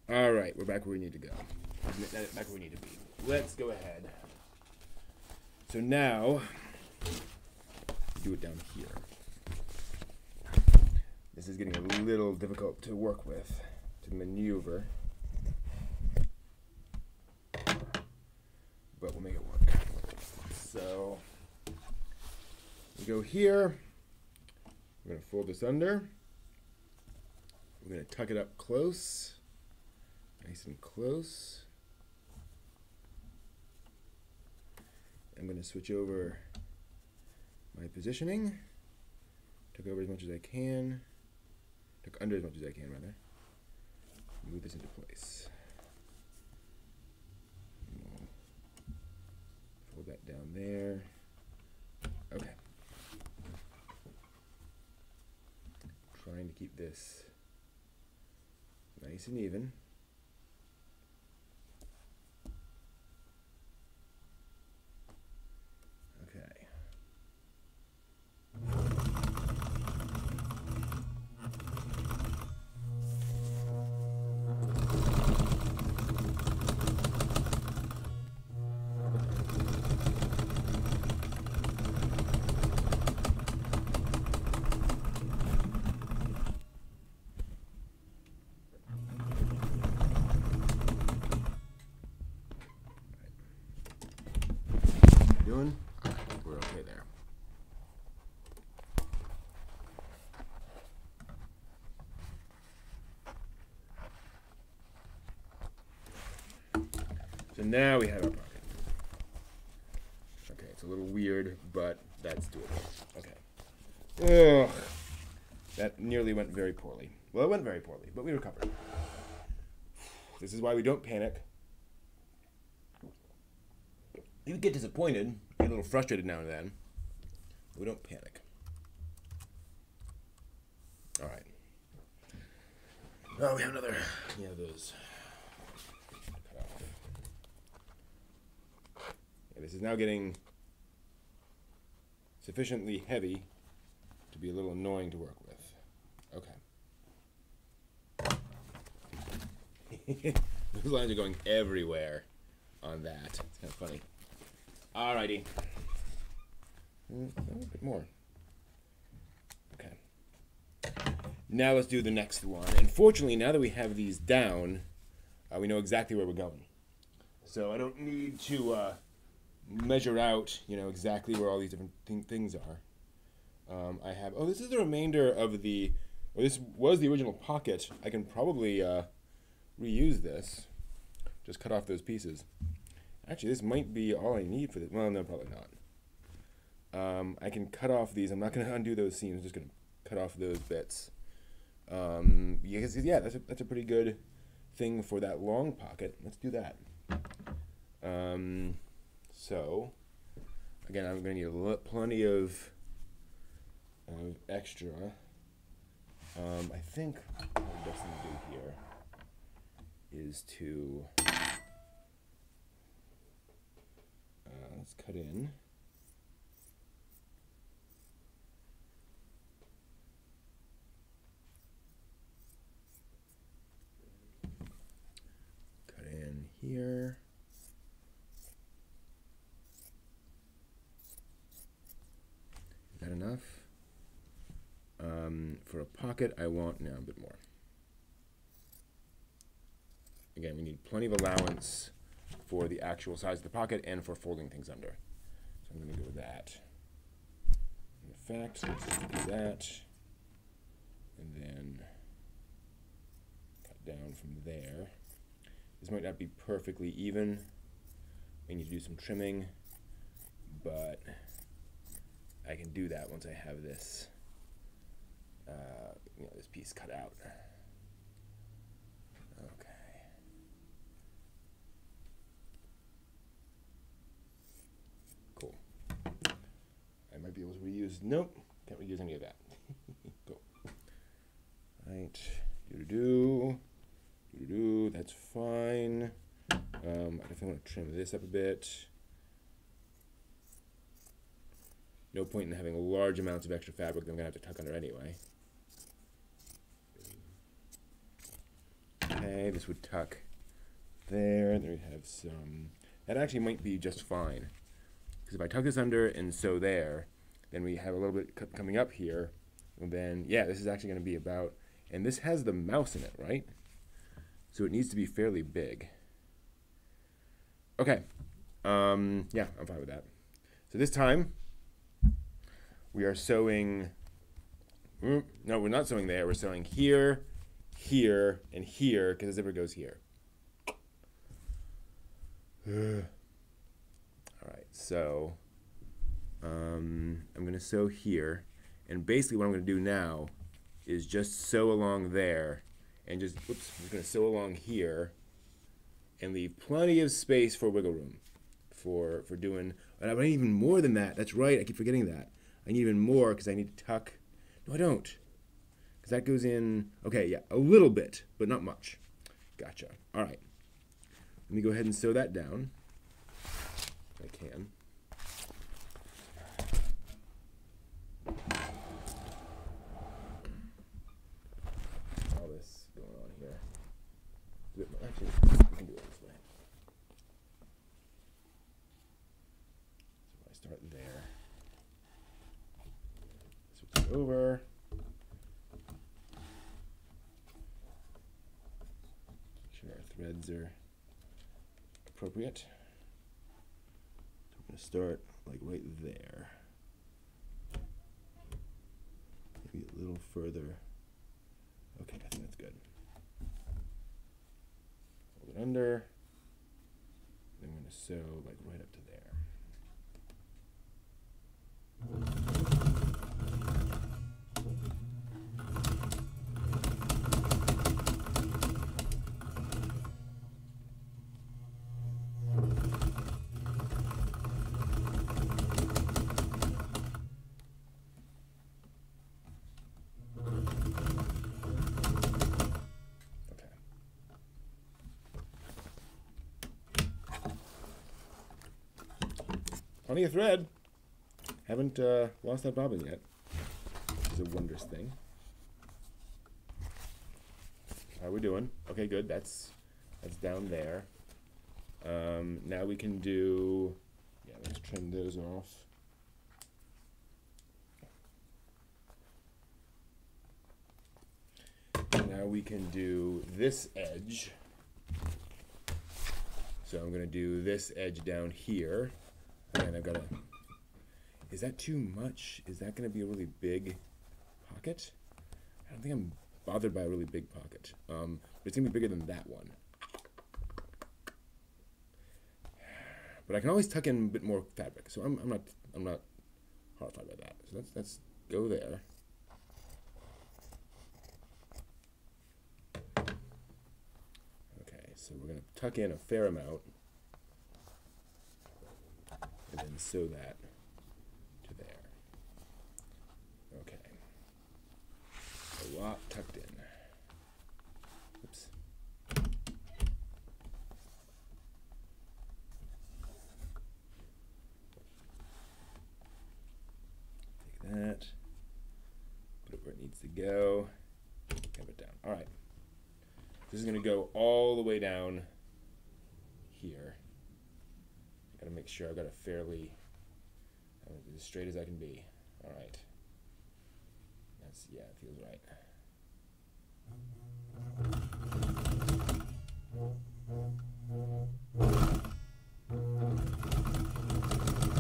All right, we're back where we need to go. Back where we need to be. Let's go ahead. So now, do it down here. This is getting a little difficult to work with, to maneuver. But we'll make it work. So we go here. We're going to fold this under. We're going to tuck it up close. Nice and close. I'm going to switch over my positioning. Tuck over as much as I can. Tuck under as much as I can, rather. Move this into place. Fold that down there. Okay. Trying to keep this nice and even. Okay. Doing? I think we're okay there. So now we have our pocket. Okay, it's a little weird, but that's doable. Okay. Ugh. That nearly went very poorly. Well, it went very poorly, but we recovered. This is why we don't panic. You get disappointed, get a little frustrated now and then. But we don't panic. All right. Oh, we have another. Yeah, those. Cut off. Yeah, this is now getting sufficiently heavy to be a little annoying to work with. Okay. Those lines are going everywhere on that. It's kind of funny. Alrighty. A bit more. Okay. Now let's do the next one. And fortunately, now that we have these down, we know exactly where we're going. So I don't need to measure out, exactly where all these different things are. I have. Oh, this is the remainder of the. Well, this was the original pocket. I can probably reuse this. Just cut off those pieces. Actually, this might be all I need for this. Well, no, probably not. I can cut off these. I'm not going to undo those seams. I'm just going to cut off those bits. Yeah, that's a pretty good thing for that long pocket. Let's do that. So, again, I'm going to need plenty of extra. I think what the best thing to do here is to let's cut in. Cut in here. Is that enough? For a pocket, I want now a bit more. Again, we need plenty of allowance for the actual size of the pocket and for folding things under. So I'm going to go with that. In fact, let's just do that. And then cut down from there. This might not be perfectly even. I need to do some trimming, but I can do that once I have this, this piece cut out. Okay. Cool. I might be able to reuse. Nope, can't reuse any of that. Cool. Right. Do. That's fine. I definitely want to trim this up a bit. No point in having large amounts of extra fabric that I'm going to have to tuck under anyway. Okay, this would tuck there. There we have some. That actually might be just fine. Because if I tuck this under and sew there, then we have a little bit coming up here And then, yeah, this is actually going to be about, and this has the mouse in it, right? So it needs to be fairly big. Okay. Yeah, I'm fine with that. So this time, we are sewing, no, we're not sewing there. We're sewing here, here, and here, because the zipper goes here. All right, so I'm going to sew here. And basically what I'm going to do now is just sew along there and just, whoops, I'm just going to sew along here and leave plenty of space for wiggle room for doing, and I need even more than that. That's right, I keep forgetting that. I need even more because I need to tuck. No, I don't. Because that goes in, okay, yeah, a little bit, but not much. Gotcha. All right. Let me go ahead and sew that down. If I can. All this going on here. Actually, we can do it this way. So I start there. Switch it over. Make sure our threads are appropriate. So I'm going to start like right there. Maybe a little further. Okay, I think that's good. Hold it under. Then I'm going to sew like right up to there. Plenty of thread. Haven't lost that bobbin yet. Which is a wondrous thing. How are we doing? Okay, good. That's down there. Now we can do. Yeah, let's trim those off. Now we can do this edge. So I'm going to do this edge down here. And I've got to, is that too much? Is that going to be a really big pocket? I don't think I'm bothered by a really big pocket. But it's going to be bigger than that one. But I can always tuck in a bit more fabric. So I'm not horrified by that. So let's go there. Okay, so we're going to tuck in a fair amount. And then sew that to there. Okay. A lot tucked in. Oops. Take that. Put it where it needs to go. Have it down. All right. This is going to go all the way down here. Gotta make sure I've got a fairly as straight as I can be. All right. That's, yeah, it feels right.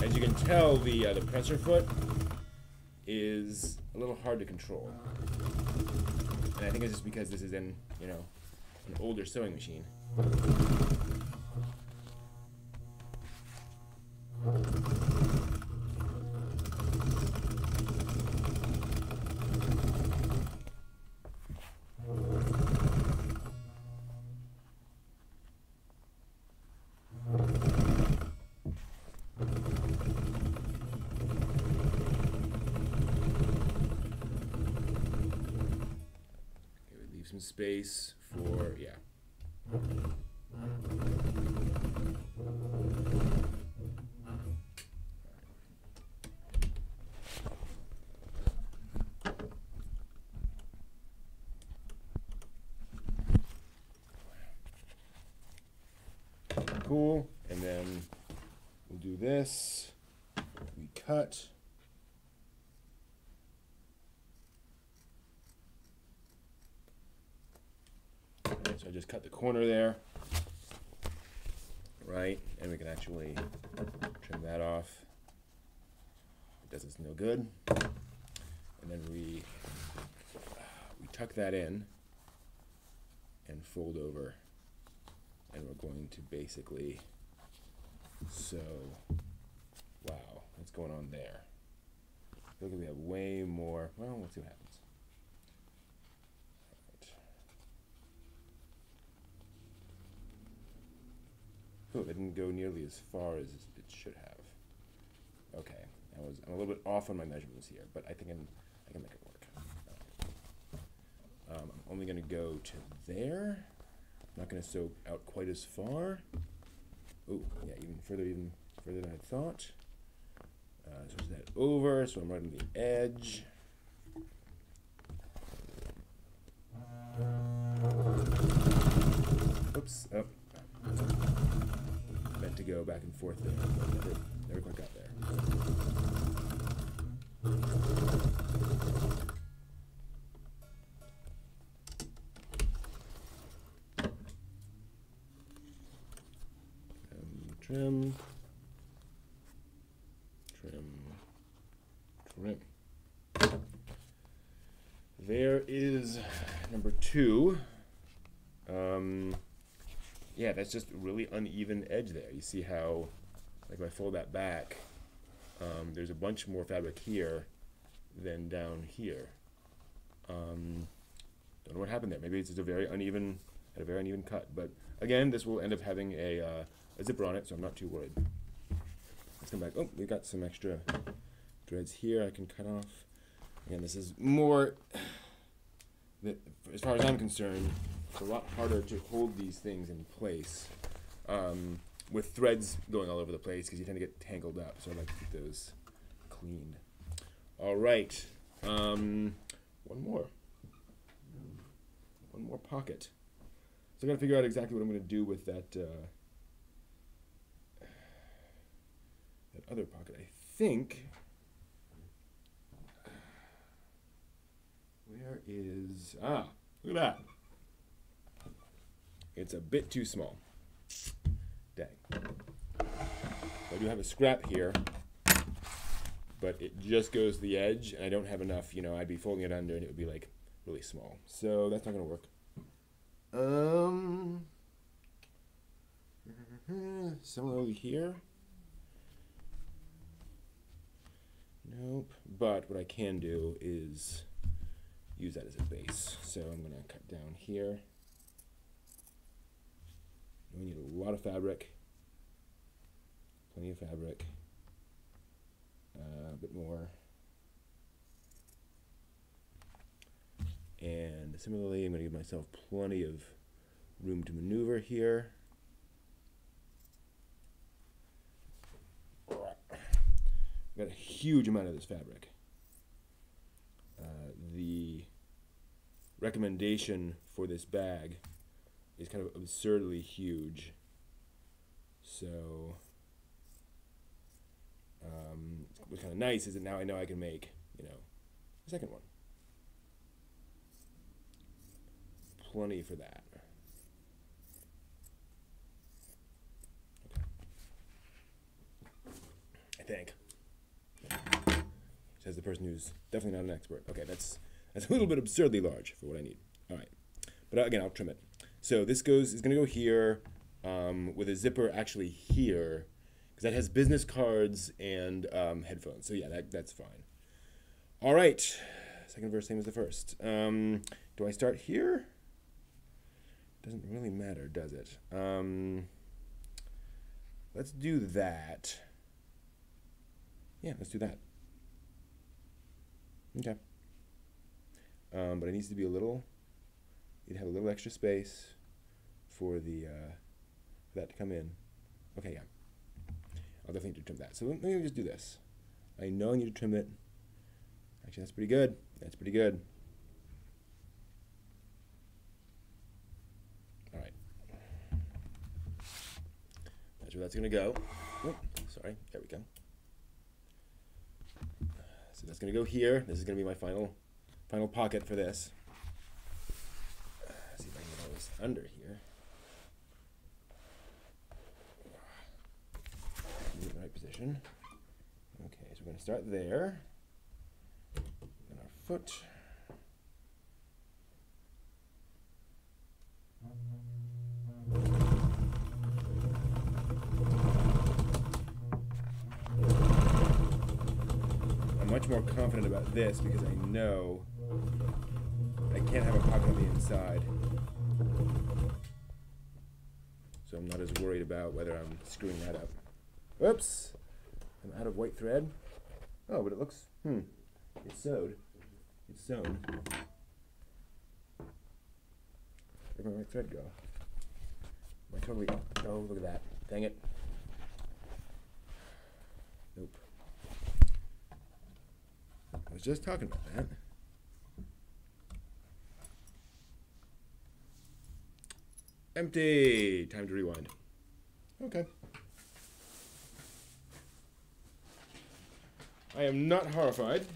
As you can tell, the presser foot is a little hard to control, and I think it's just because this is in, you know, an older sewing machine. Some space for, yeah. Cool, and then we'll do this. We cut. So I just cut the corner there, right? And we can actually trim that off. It does us no good. And then we tuck that in and fold over. And we're going to basically sew. Wow, what's going on there? I feel like we have way more. Well, let's see what happens. Oh, it didn't go nearly as far as it should have. Okay, I'm a little bit off on my measurements here, but I think I can make it work. I'm only going to go to there. I'm not going to sew out quite as far. Oh, yeah, even further than I thought. Switch that over, so I'm right on the edge. Oops, oh. Meant to go back and forth there, but never quite got there. Trim. There is number 2. Yeah, that's just a really uneven edge there. You see how, like if I fold that back, there's a bunch more fabric here than down here. Don't know what happened there. Maybe it's just a very uneven cut. But again, this will end up having a zipper on it, so I'm not too worried. Let's come back. Oh, we got some extra threads here I can cut off. Again, this is more, as far as I'm concerned, it's a lot harder to hold these things in place with threads going all over the place because you tend to get tangled up. So I like to keep those clean. All right, one more pocket. So I got to figure out exactly what I'm going to do with that that other pocket. I think. Where is look at that. It's a bit too small. Dang. I do have a scrap here, but it just goes to the edge, and I don't have enough, I'd be folding it under and it would be like really small. So that's not gonna work. Similarly here. Nope. But what I can do is use that as a base. So I'm gonna cut down here. We need a lot of fabric. Plenty of fabric. A bit more. And similarly, I'm going to give myself plenty of room to maneuver here. I've got a huge amount of this fabric. The recommendation for this bag is kind of absurdly huge. So what's kind of nice is that now I know I can make, a second one. Plenty for that. Okay. I think. Says the person who's definitely not an expert. Okay, that's a little bit absurdly large for what I need. All right, but again, I'll trim it. So this is going to go here with a zipper actually here because that has business cards and headphones. So yeah, that's fine. All right, second verse same as the first. Do I start here? Doesn't really matter, does it? Let's do that. Yeah, let's do that. Okay. But it needs to be you'd have a little extra space for that to come in. Okay, yeah. I'll definitely need to trim that. So let me just do this. I know I need to trim it. Actually, that's pretty good. That's pretty good. All right. That's where that's going to go. Oh, sorry. There we go. So that's going to go here. This is going to be my final pocket for this. Let's see if I can get all this under here. In the right position. Okay, so we're going to start there. And our foot. I'm much more confident about this because I know I can't have a pocket on the inside. So I'm not as worried about whether I'm screwing that up. Whoops! I'm out of white thread. Oh, but it looks, it's sewed. It's sewn. Where'd my white thread go? Am I totally, oh, look at that. Dang it. Nope. I was just talking about that. Empty! Time to rewind. Okay. I am not horrified.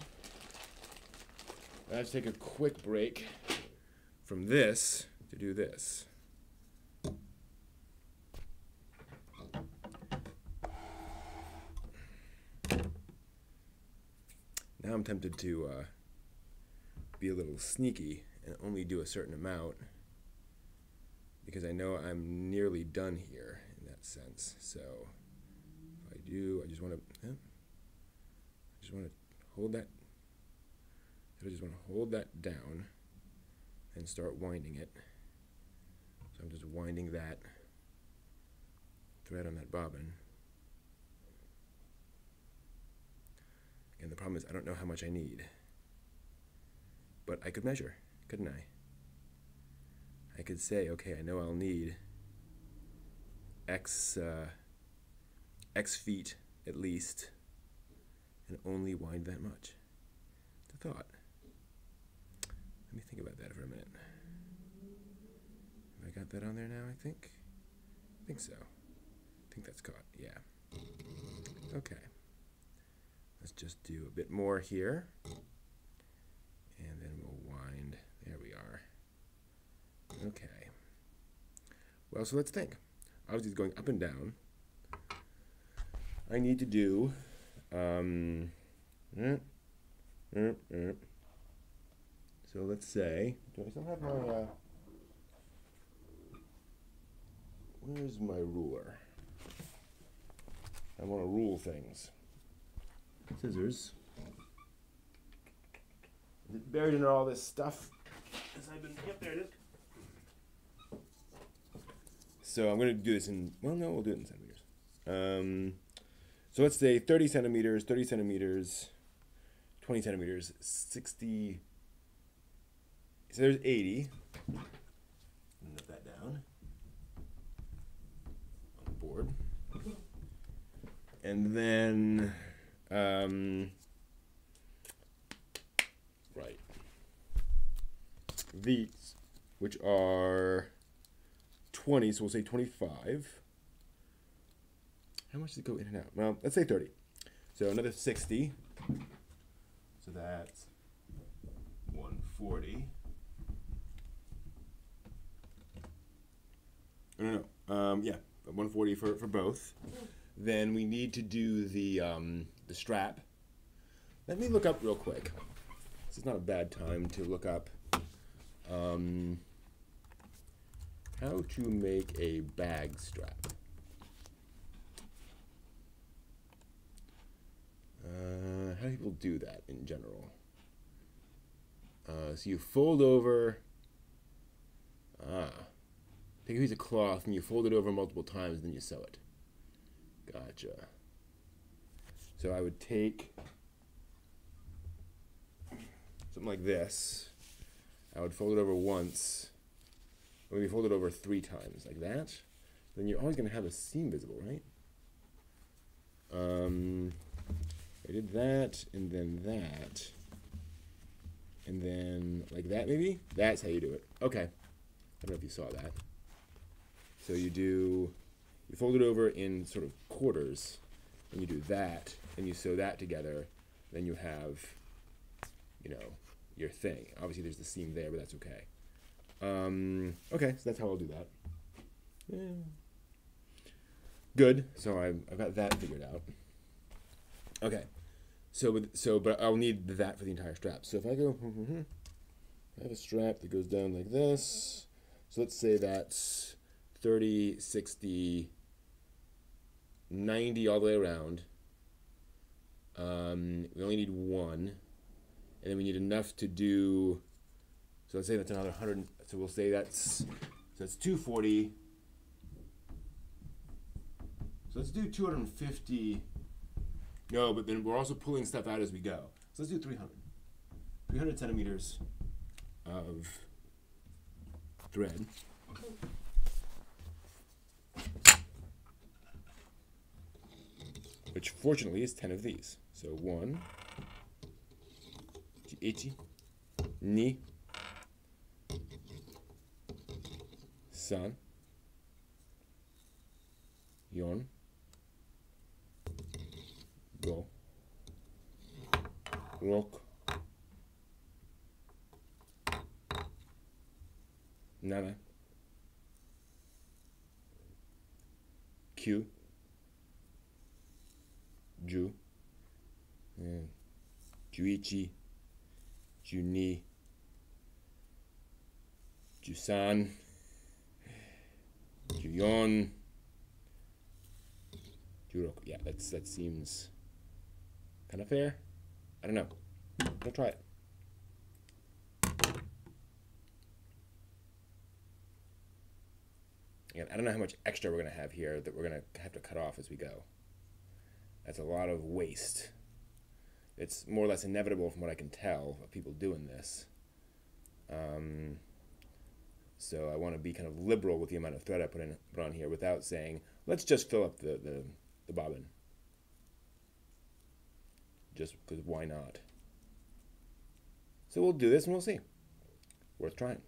I have to take a quick break from this to do this. Now I'm tempted to be a little sneaky and only do a certain amount because I know I'm nearly done here in that sense. So if I do, I just want to hold that. I just want to hold that down and start winding it. So I'm just winding that thread on that bobbin. And the problem is I don't know how much I need. But I could measure, couldn't I? I could say, okay, I know I'll need X feet at least, and only wind that much. It's a thought. Let me think about that for a minute. Have I got that on there now, I think? I think so. I think that's caught, yeah. Okay. Let's just do a bit more here. And then we'll wind. There we are. Okay. Well, so let's think. Obviously, it's going up and down. I need to do... So let's say... Do I still have my... Where's my ruler? I want to rule things. Scissors. Is it buried under all this stuff? Yep, there it is. So I'm going to do this in, well, no, we'll do it in centimeters. So let's say 30 centimeters, 30 centimeters, 20 centimeters, 60. So there's 80. Note that down on the board. And then, right. These, which are 20, so we'll say 25. How much does it go in and out? Well, let's say 30. So another 60. So that's 140. No. Yeah, 140 for both. Then we need to do the strap. Let me look up real quick. This is not a bad time to look up how to make a bag strap. How do people do that in general? So you fold over. Take a piece of cloth and you fold it over multiple times, and then you sew it. Gotcha. So I would take something like this. I would fold it over once. Or maybe fold it over 3 times, like that. Then you're always going to have a seam visible, right? I did that, and then that. And then like that, maybe? That's how you do it. Okay. I don't know if you saw that. So you fold it over in sort of quarters, and you do that, and you sew that together, then you have, you know, your thing. Obviously there's the seam there, but that's okay. Okay, so that's how I'll do that. Yeah. Good. So I've got that figured out. Okay. But I'll need that for the entire strap. So if I go, I have a strap that goes down like this. So let's say that's 30, 60, 90 all the way around. We only need one. And then we need enough to do, so let's say that's another 100, so we'll say that's 240. So let's do 250. No, but then we're also pulling stuff out as we go. So let's do 300. 300 centimeters of thread. Which fortunately is 10 of these. So 1, 1, 2, 3, 4, 5, 6, 7, 8, 9, 10, 11, 12, 13, 14, yeah, that seems kind of fair. I don't know. We'll try it. Again, I don't know how much extra we're going to have here that we're going to have to cut off as we go. That's a lot of waste. It's more or less inevitable from what I can tell of people doing this. So I want to be kind of liberal with the amount of thread I put on here without saying, let's just fill up the bobbin. Just because why not? So we'll do this and we'll see. Worth trying.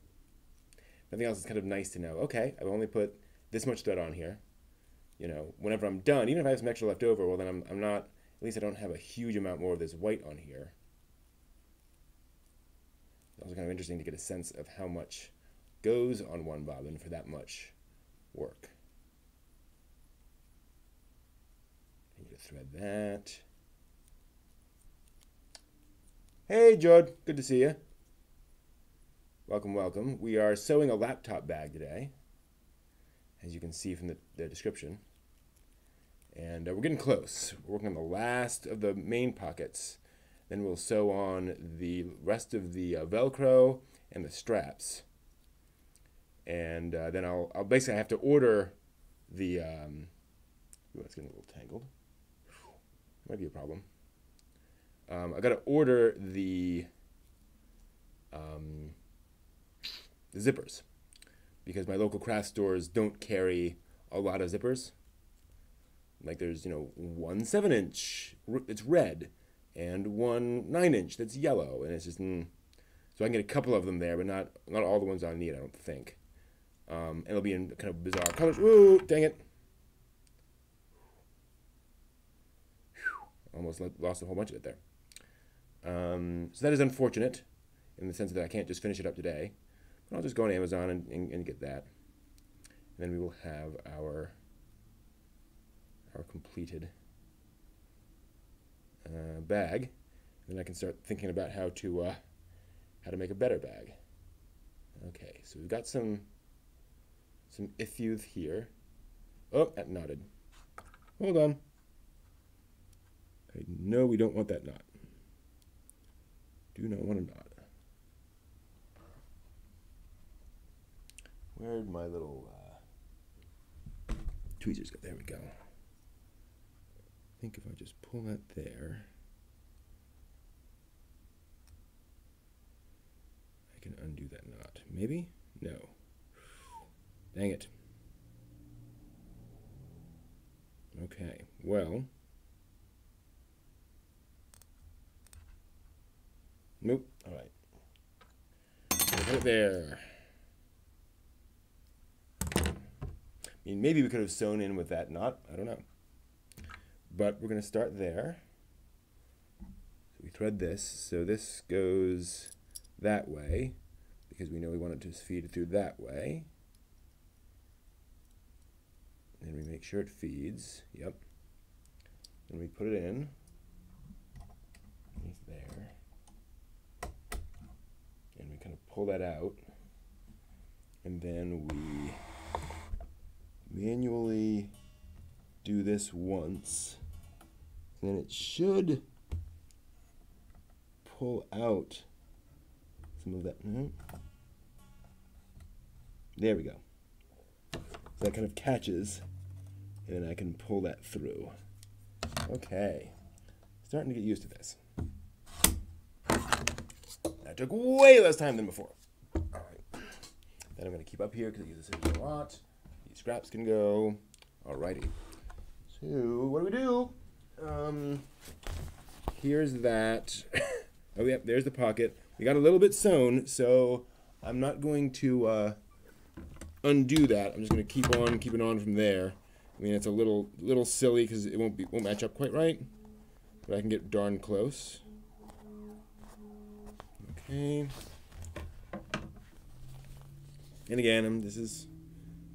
Nothing else is kind of nice to know. Okay, I've only put this much thread on here. You know, whenever I'm done, even if I have some extra left over, well then I'm not, at least I don't have a huge amount more of this white on here. It's also kind of interesting to get a sense of how much goes on one bobbin for that much work. I need to thread that. Hey, Judd. Good to see you. Welcome, welcome. We are sewing a laptop bag today, as you can see from the description. And we're getting close. We're working on the last of the main pockets. Then we'll sew on the rest of the Velcro and the straps. And then I'll basically have to order the, ooh, that's getting a little tangled. Might be a problem. I got to order the zippers because my local craft stores don't carry a lot of zippers. Like there's, you know, 1 7-inch, it's red, and 1 9-inch that's yellow, and it's just, so I can get a couple of them there, but not all the ones I need, I don't think. And it'll be in kind of bizarre colors. Ooh, dang it. Almost lost a whole bunch of it there. So that is unfortunate in the sense that I can't just finish it up today. But I'll just go on Amazon and get that. And then we will have our completed bag. And then I can start thinking about how to make a better bag. Okay, so we've got some issues here. Oh, that knotted. Hold on. No, we don't want that knot. Do not want a knot. Where'd my little tweezers go? There we go. I think if I just pull that there, I can undo that knot. Maybe? No. Dang it. Okay, well. Nope. All right. Put it there. I mean, maybe we could have sewn in with that knot. I don't know. But we're going to start there. So we thread this. So this goes that way. because we know we want it to feed through that way. And we make sure it feeds. Yep. And we put it in. Underneath there. And we kind of pull that out. And then we manually do this once. And it should pull out some of that. There we go. So that kind of catches, and then I can pull that through. Okay. Starting to get used to this. That took way less time than before. All right. Then I'm going to keep up here because I use this a lot. These scraps can go. Alrighty. So, what do? Here's that. Oh, yeah, there's the pocket. We got a little bit sewn, so I'm not going to undo that. I'm just going to keep on keeping on from there. I mean, it's a little silly because it won't match up quite right, but I can get darn close. Okay. And again, this is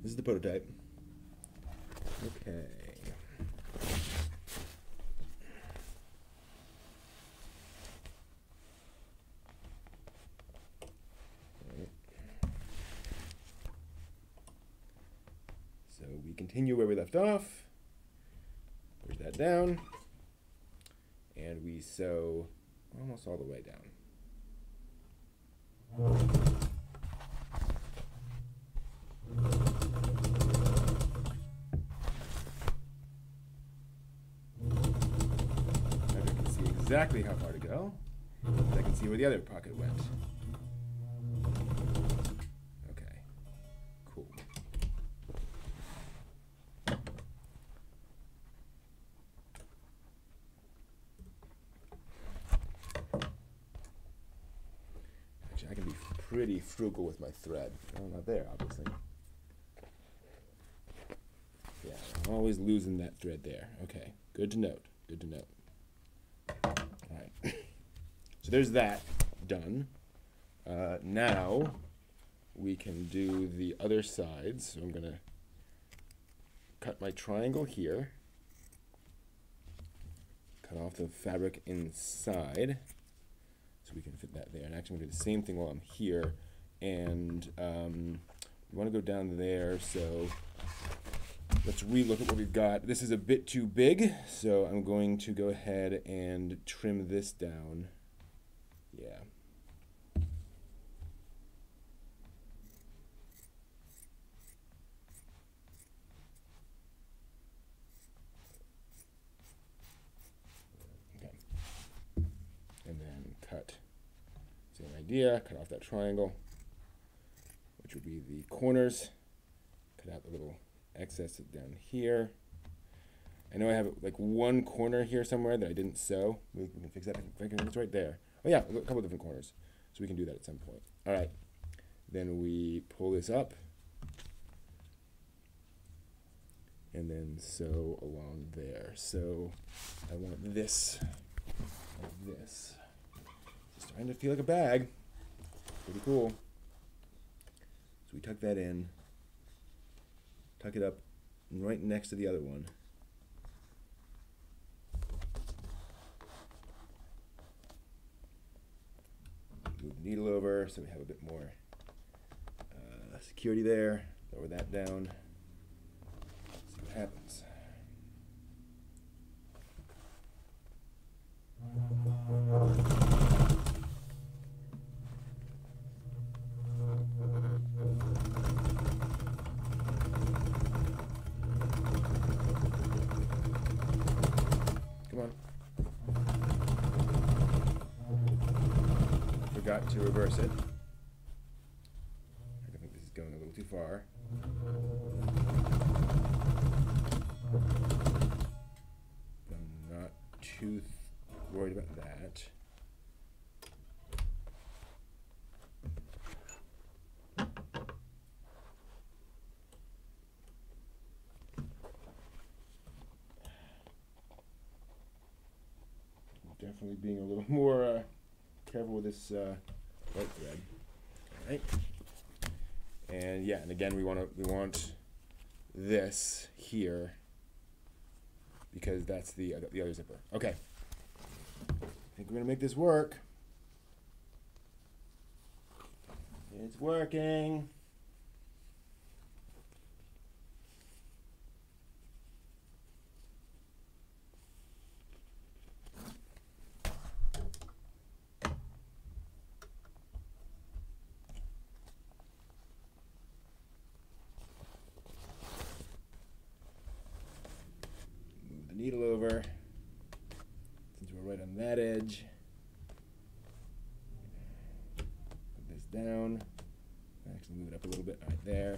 the prototype. Okay. So we continue where we left off. Push that down. And we sew almost all the way down. Exactly how far to go. I can see where the other pocket went. Okay, cool. Actually, I can be pretty frugal with my thread. Oh, not there, obviously. Yeah, I'm always losing that thread there. Okay, good to note. Good to note. Alright, so there's that done. Now we can do the other side. So I'm going to cut my triangle here, cut off the fabric inside so we can fit that there. And actually I'm going to do the same thing while I'm here. And we want to go down there, so let's re-look at what we've got. This is a bit too big, so I'm going to go ahead and trim this down. Yeah. Okay. And then cut, same idea, cut off that triangle, which would be the corners. Cut out the little excess down here. I know I have like one corner here somewhere that I didn't sew. We can fix that. It's right there. Oh yeah, a couple different corners. So we can do that at some point. All right. Then we pull this up. And then sew along there. So I want this like this. It's starting to feel like a bag. Pretty cool. So we tuck that in. Tuck it up right next to the other one. Move the needle over so we have a bit more security there. Lower that down. See what happens. Come on. Forgot to reverse it. I think this is going a little too far. I'm not too worried about that. Definitely being a little more careful with this white thread. right? And yeah, and again, we want this here because that's the other zipper. Okay, I think we're gonna make this work. It's working. Needle over, since we're right on that edge. Put this down. Actually move it up a little bit right there.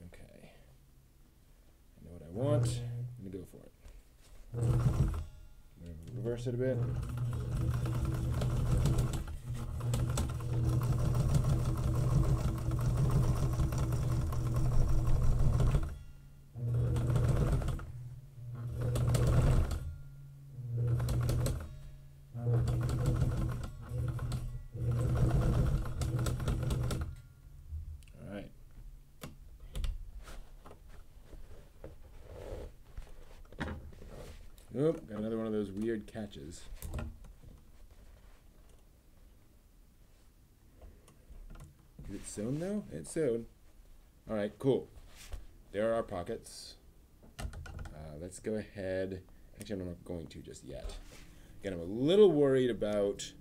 Okay. I know what I want. I'm gonna go for it. I'm gonna reverse it a bit. Oop, got another one of those weird catches. Is it sewn though? It's sewn. Alright, cool. There are our pockets. Let's go ahead. Actually, I'm not going to just yet. Again, I'm a little worried about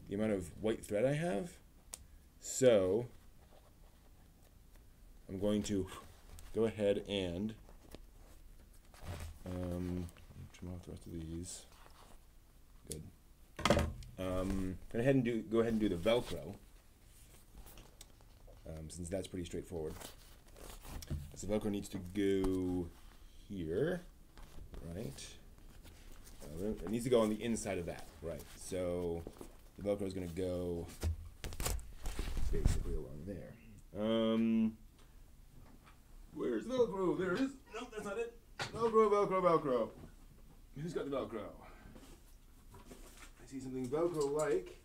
the amount of white thread I have. So, I'm going to go ahead and trim off the rest of these. Good. Go ahead and do the Velcro, since that's pretty straightforward. So Velcro needs to go here, right? It needs to go on the inside of that, right? So the Velcro is going to go basically along there. Where's Velcro? There it is. Nope, that's not it. Velcro, Velcro, Velcro. Who's got the Velcro? I see something Velcro-like.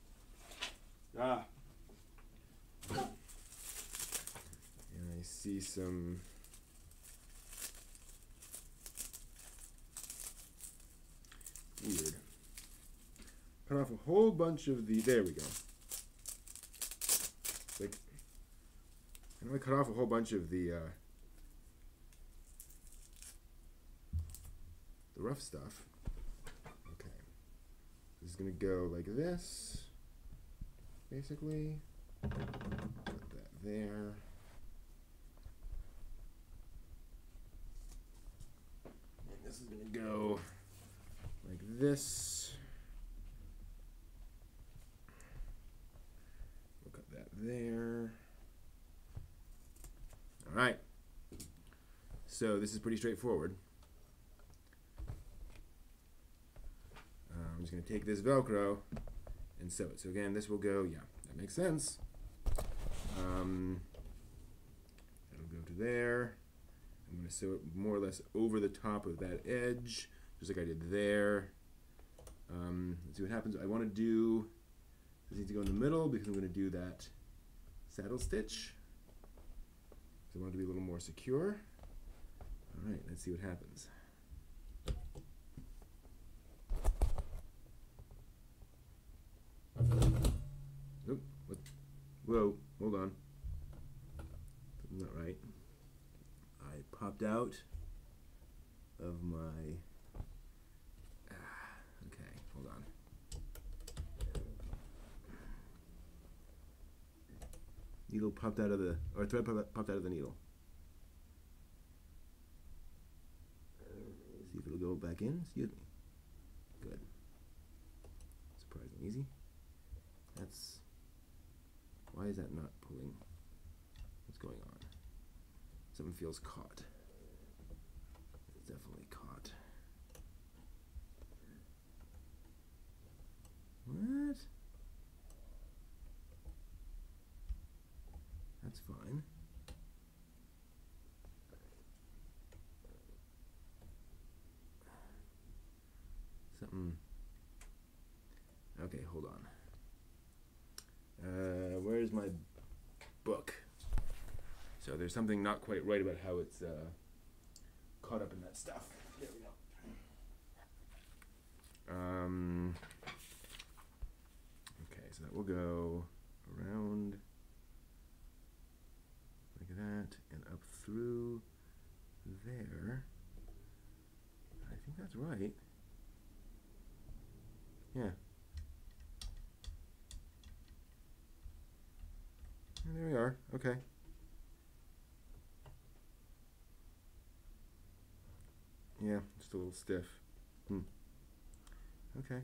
Ah. And I see some... weird. Cut off a whole bunch of the... There we go. Like, I know I cut off a whole bunch of the rough stuff. Okay. This is going to go like this, basically. Put that there. And this is going to go like this. We'll cut that there. All right. So this is pretty straightforward. I'm just going to take this Velcro and sew it. So again, this will go, yeah, that makes sense. That'll go to there. I'm going to sew it more or less over the top of that edge, just like I did there. Let's see what happens. I want to do, this needs to go in the middle because I'm going to do that saddle stitch. So I want it to be a little more secure. All right, let's see what happens. Nope. What? Whoa, hold on. Something's not right. I popped out of my... okay, hold on. Needle popped out of the... or thread popped out of the needle. See if it'll go back in. Excuse me. Good. Surprisingly easy. That's... why is that not pulling? What's going on? Something feels caught. It's definitely caught. What? That's fine. Something... okay. Okay, hold on. Where's my book? So there's something not quite right about how it's caught up in that stuff. There we go. Okay, so that will go around like that and up through there. I think that's right. Yeah. And there we are. Okay. Yeah, just a little stiff. Okay.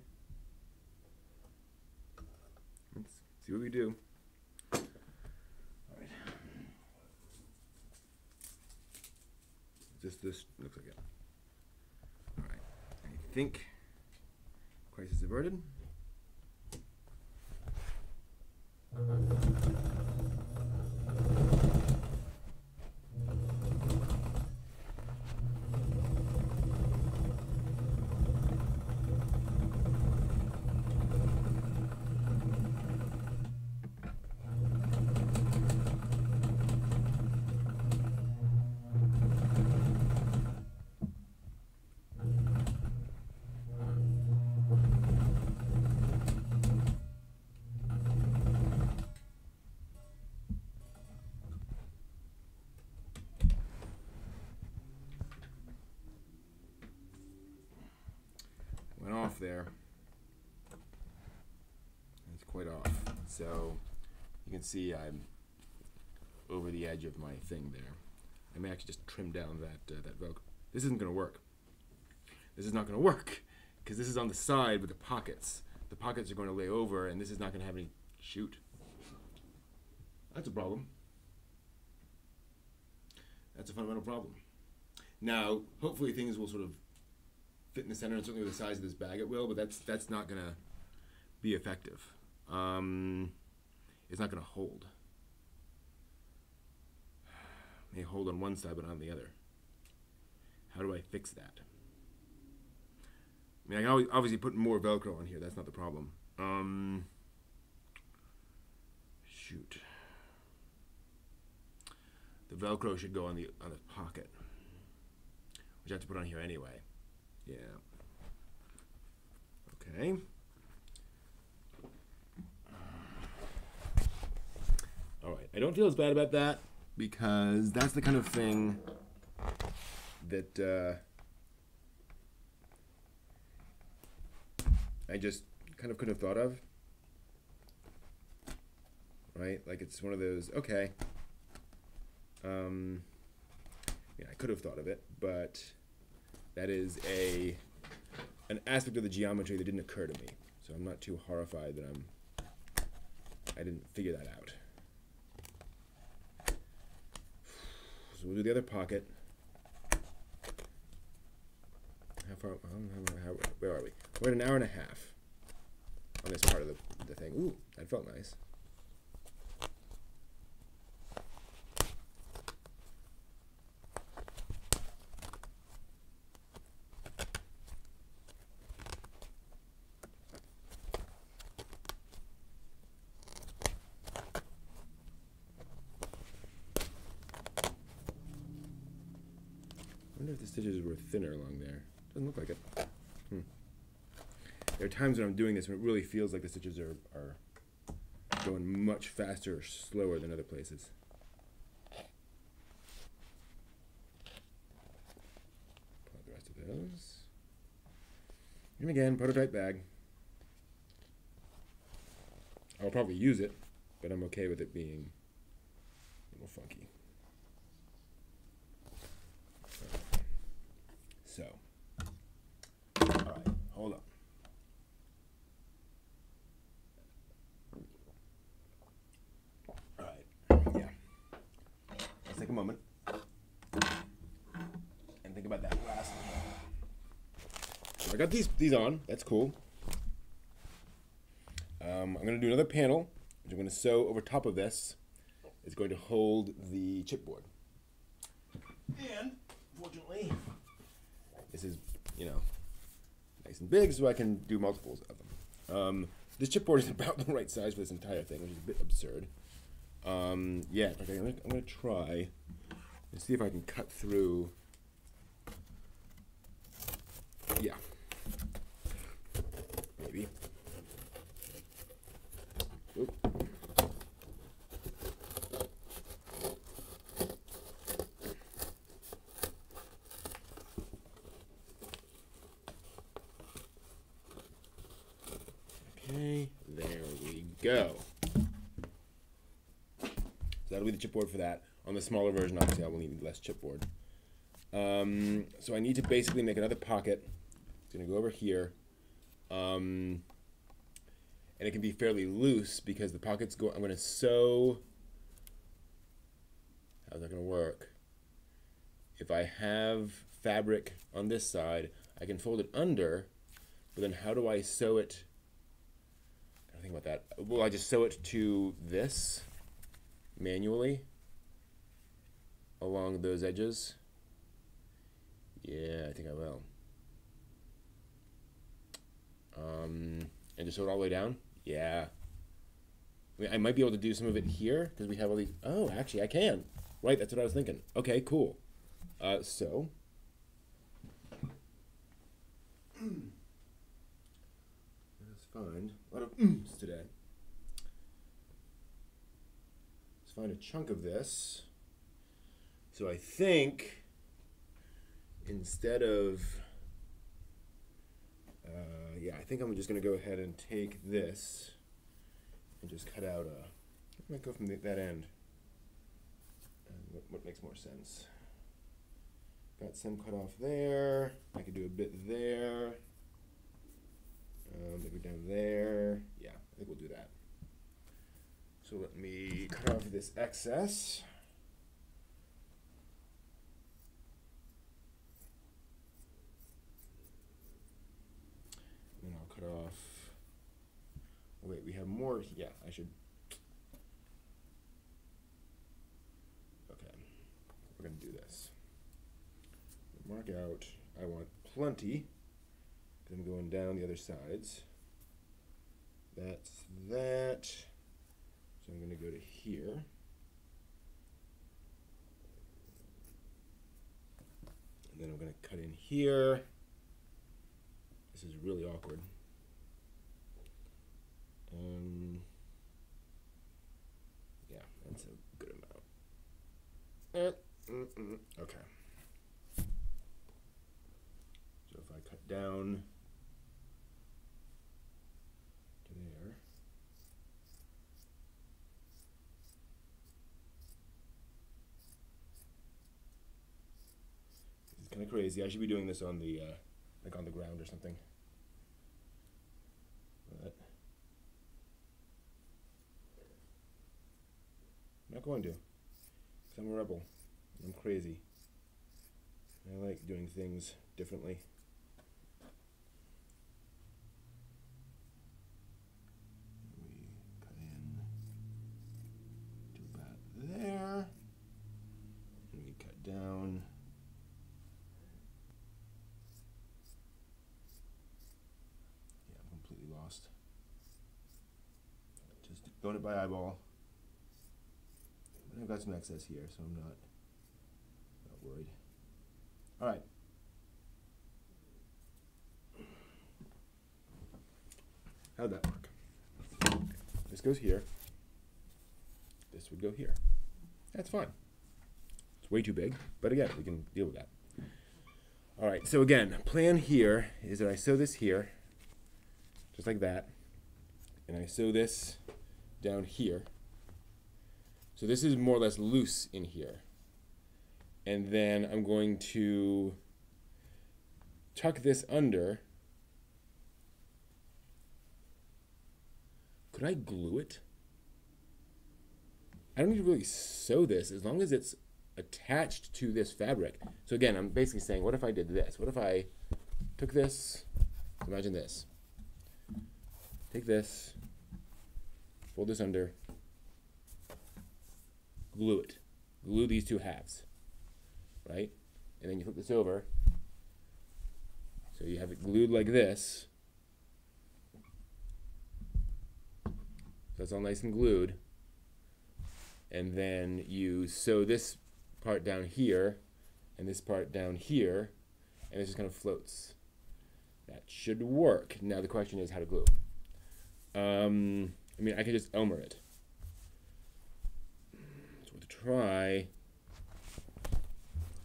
Let's see what we do. All right. This looks like it. All right. I think crisis averted. Went off there. It's quite off. So you can see I'm over the edge of my thing there. I may actually just trim down that Velcro. This isn't going to work. This is not going to work because this is on the side with the pockets. The pockets are going to lay over, and this is not going to have any shoot. That's a problem. That's a fundamental problem. Now, hopefully things will sort of fit in the center, and certainly with the size of this bag it will, but that's not going to be effective. It's not going to hold. It may hold on one side, but not on the other. How do I fix that? I mean, I can obviously put more Velcro on here. That's not the problem. Shoot. The Velcro should go on the pocket, which I have to put on here anyway. Yeah. Okay. All right. I don't feel as bad about that because that's the kind of thing that I just kind of could have thought of. Right? Like it's one of those, okay. Yeah, I could have thought of it, but that is an aspect of the geometry that didn't occur to me. So I'm not too horrified that I didn't figure that out. So we'll do the other pocket. How far? Where are we? We're at an hour and a half on this part of the thing. Ooh, that felt nice. I wonder if the stitches were thinner along there. Doesn't look like it. There are times when I'm doing this when it really feels like the stitches are going much faster or slower than other places. Pull out the rest of those. And again, prototype bag. I'll probably use it, but I'm okay with it being a little funky. So, all right, hold on. All right, yeah. Let's take a moment and think about that last one. So I got these on. That's cool. I'm going to do another panel, which I'm going to sew over top of this. It's going to hold the chipboard. And, fortunately, this is, nice and big, so I can do multiples of them. This chipboard is about the right size for this entire thing, which is a bit absurd. Yeah, okay, I'm gonna try and see if I can cut through. Yeah, maybe. Oop. Okay, there we go. So that'll be the chipboard for that. On the smaller version, obviously, I will need less chipboard. So I need to basically make another pocket. It's going to go over here. And it can be fairly loose because the pockets go. I'm going to sew. How's that going to work? If I have fabric on this side, I can fold it under, but then how do I sew it? I don't think about that. Will I just sew it to this manually along those edges? Yeah, I think I will. And just sew it all the way down? Yeah. I mean, I might be able to do some of it here because we have all these. Oh, actually, I can. Right, that's what I was thinking. Okay, cool. So. Let's find a lot of today. Let's find a chunk of this. So I think instead of, yeah, I think I'm just going to go ahead and take this and just cut out a, I might go from that end. What makes more sense? Got some cut off there. I could do a bit there. Maybe down there. Yeah, I think we'll do that. So let me cut off this excess. And then I'll cut off. Oh, wait, we have more. Yeah, I should. Okay, we're going to do this. Mark out, I want plenty. Then going down the other sides. That's that. So I'm going to go to here. And then I'm going to cut in here. This is really awkward. Yeah, that's a good amount. Okay. So if I cut down to there, this is kind of crazy. I should be doing this on the like on the ground or something. But I'm not going to, because I'm a rebel. I'm crazy. I like doing things differently. We cut in to about there. And we cut down. Yeah, I'm completely lost. Just going it by eyeball. But I've got some excess here, so I'm not worried. All right. How'd that work? This goes here. This would go here. That's fine. It's way too big, but again, we can deal with that. All right, so again, plan here is that I sew this here, just like that, and I sew this down here. So this is more or less loose in here. And then I'm going to tuck this under. Could I glue it? I don't need to really sew this as long as it's attached to this fabric. So again, I'm basically saying, what if I did this? What if I took this, imagine this. Take this, fold this under, glue it. Glue these two halves. Right? And then you flip this over. So you have it glued like this. that's all nice and glued. And then you sew this part down here and this part down here, and it just kind of floats. That should work. Now the question is how to glue. I mean, I can just Elmer it. It's worth a try.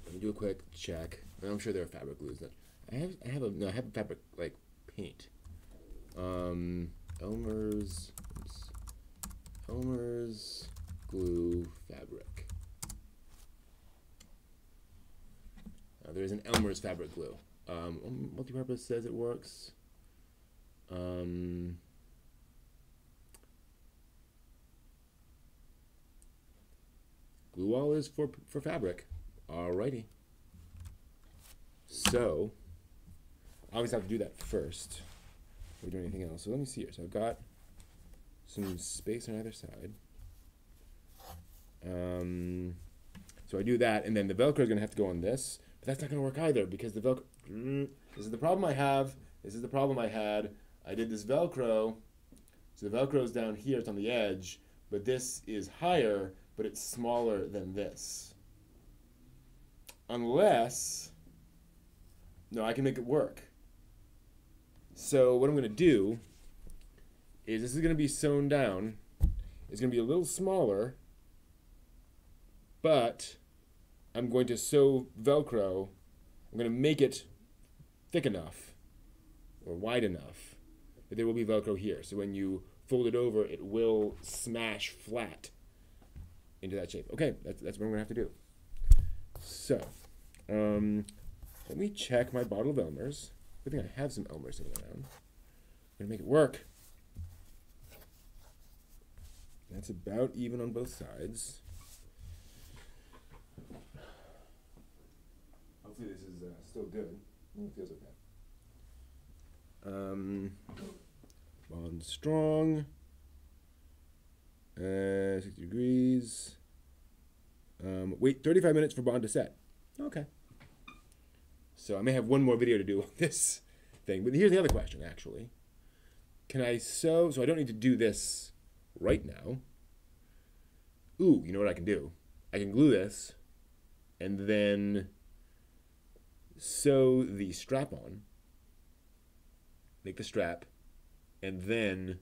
Let me do a quick check. I'm sure there are fabric glues. I have a fabric like paint. Elmer's glue fabric. There is an Elmer's fabric glue. Multipurpose says it works. Glue all is for fabric. Alrighty. So, I always have to do that first before we do anything else. So let me see here. So I've got some space on either side. So I do that, and then the Velcro is going to have to go on this. But that's not going to work either because the Velcro... This is the problem I have. This is the problem I had. I did this Velcro. So the Velcro is down here. It's on the edge. But this is higher, but it's smaller than this. Unless... No, I can make it work. So what I'm going to do is this is going to be sewn down. It's going to be a little smaller, but I'm going to sew Velcro. I'm going to make it thick enough or wide enough that there will be Velcro here. So when you fold it over, it will smash flat into that shape. Okay, that's what I'm going to have to do. So, let me check my bottle of Elmer's. I think I have some Elmer's sitting around. I'm going to make it work. That's about even on both sides. Hopefully this is still good. It feels okay. Bond strong. 60 degrees. Wait 35 minutes for bond to set. Okay. So I may have one more video to do on this thing. But here's the other question, actually. Can I sew? So I don't need to do this right now. Ooh, you know what I can do? I can glue this and then sew the strap on, make the strap, and then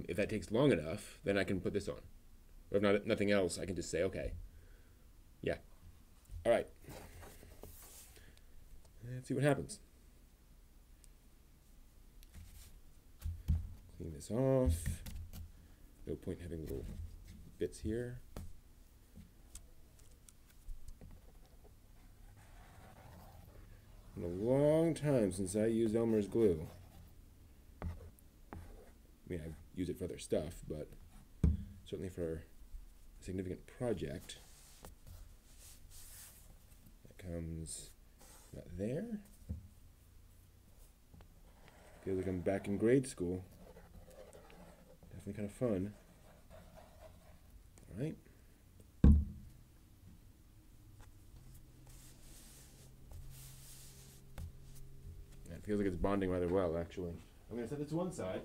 if that takes long enough, then I can put this on. Or if not, nothing else, I can just say, okay, yeah, all right. Let's see what happens. Clean this off. No point having little bits here. Been a long time since I used Elmer's glue. I mean, I use it for other stuff, but certainly for a significant project. That comes about there. Feels like I'm back in grade school. Definitely kind of fun. All right. It feels like it's bonding rather well, actually. I'm going to set this to one side.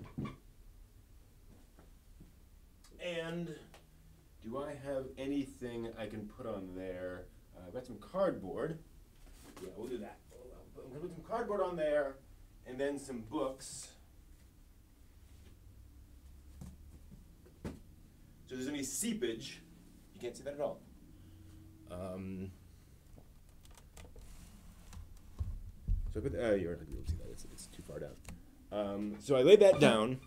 And do I have anything I can put on there? I've got some cardboard. Yeah, we'll do that. I'm going to put some cardboard on there, and then some books. So if there's any seepage, you can't see that at all. So I put you're not going to be able to see that. It's too far down. So I laid that down,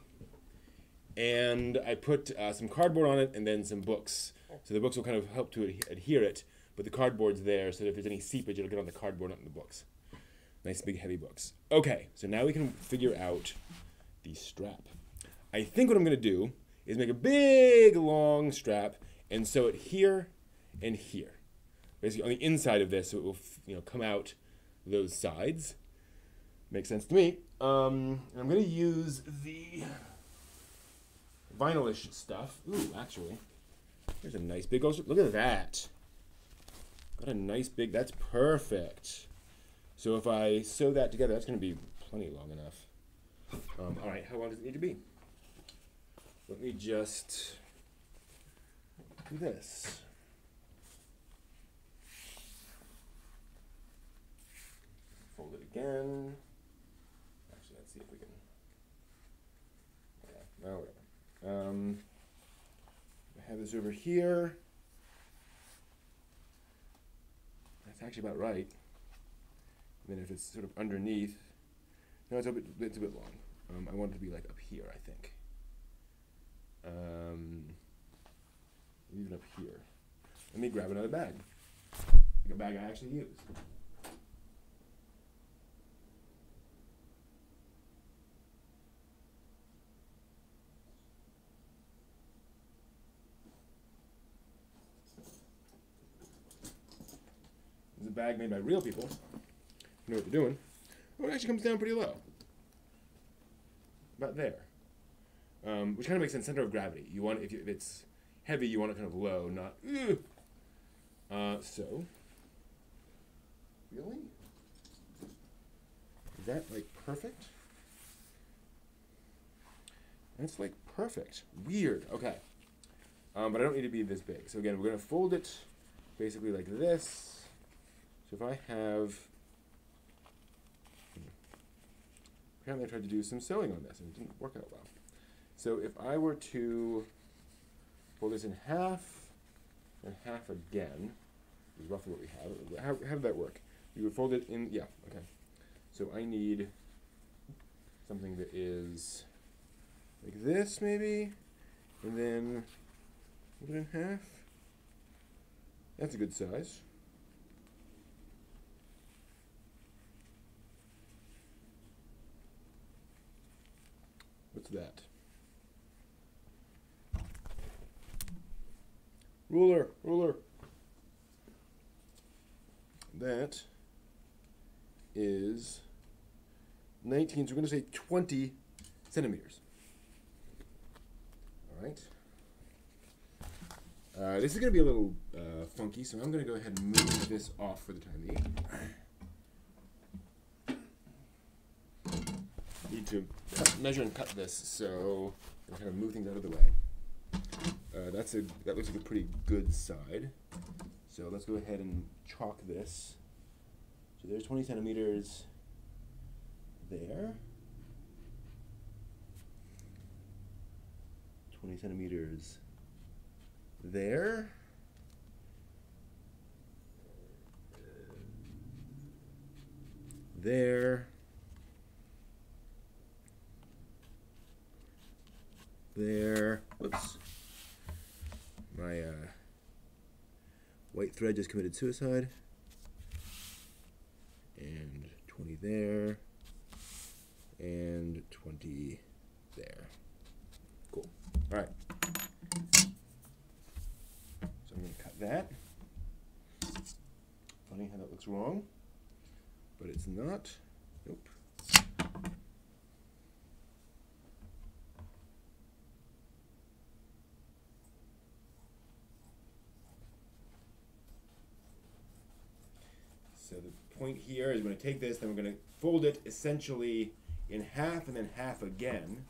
and I put some cardboard on it, and then some books. So the books will kind of help to adhere it, but the cardboard's there, so that if there's any seepage, it'll get on the cardboard, not on the books. Nice big heavy books. Okay, so now we can figure out the strap. I think what I'm going to do is make a big long strap and sew it here and here. Basically on the inside of this, so it will come out those sides. Makes sense to me. And I'm going to use the vinylish stuff. Ooh, actually, here's a nice big old, look at that. Got a nice big, that's perfect. So if I sew that together, that's going to be plenty long enough. All right, how long does it need to be? let me just do this. Fold it again. Actually, let's see if we can. Yeah, no, whatever. I have this over here. That's actually about right. And then if it's sort of underneath, no, it's a bit long. I want it to be like up here, I think. Even up here. Let me grab another bag. Like a bag I actually use. This is a bag made by real people who know what they're doing. Oh, it actually comes down pretty low. About there. Which kind of makes sense, center of gravity. You want, if it's heavy, you want it kind of low, not, so, really? Is that, like, perfect? That's, like, perfect. Weird. Okay. But I don't need to be this big. So, again, we're going to fold it basically like this. So, if I have... Apparently, I tried to do some sewing on this, and it didn't work out well. So, if I were to fold this in half, and half again, is roughly what we have. How did that work? You would fold it in, yeah, okay. So I need something that is like this, maybe, and then fold it in half. That's a good size. What's that? Ruler, ruler. That is 19, so we're going to say 20 centimeters. All right. This is going to be a little funky, so I'm going to go ahead and move this off for the time being. Need to measure and cut this, so I'm kind of move things out of the way. That looks like a pretty good side. So let's go ahead and chalk this. So there's 20 centimeters there. 20 centimeters there. There. There. Whoops. My white thread just committed suicide. And 20 there. And 20 there. Cool. All right. So I'm going to cut that. Funny how that looks wrong, but it's not. Nope. So the point here is we're going to take this, then we're going to fold it essentially in half and then half again,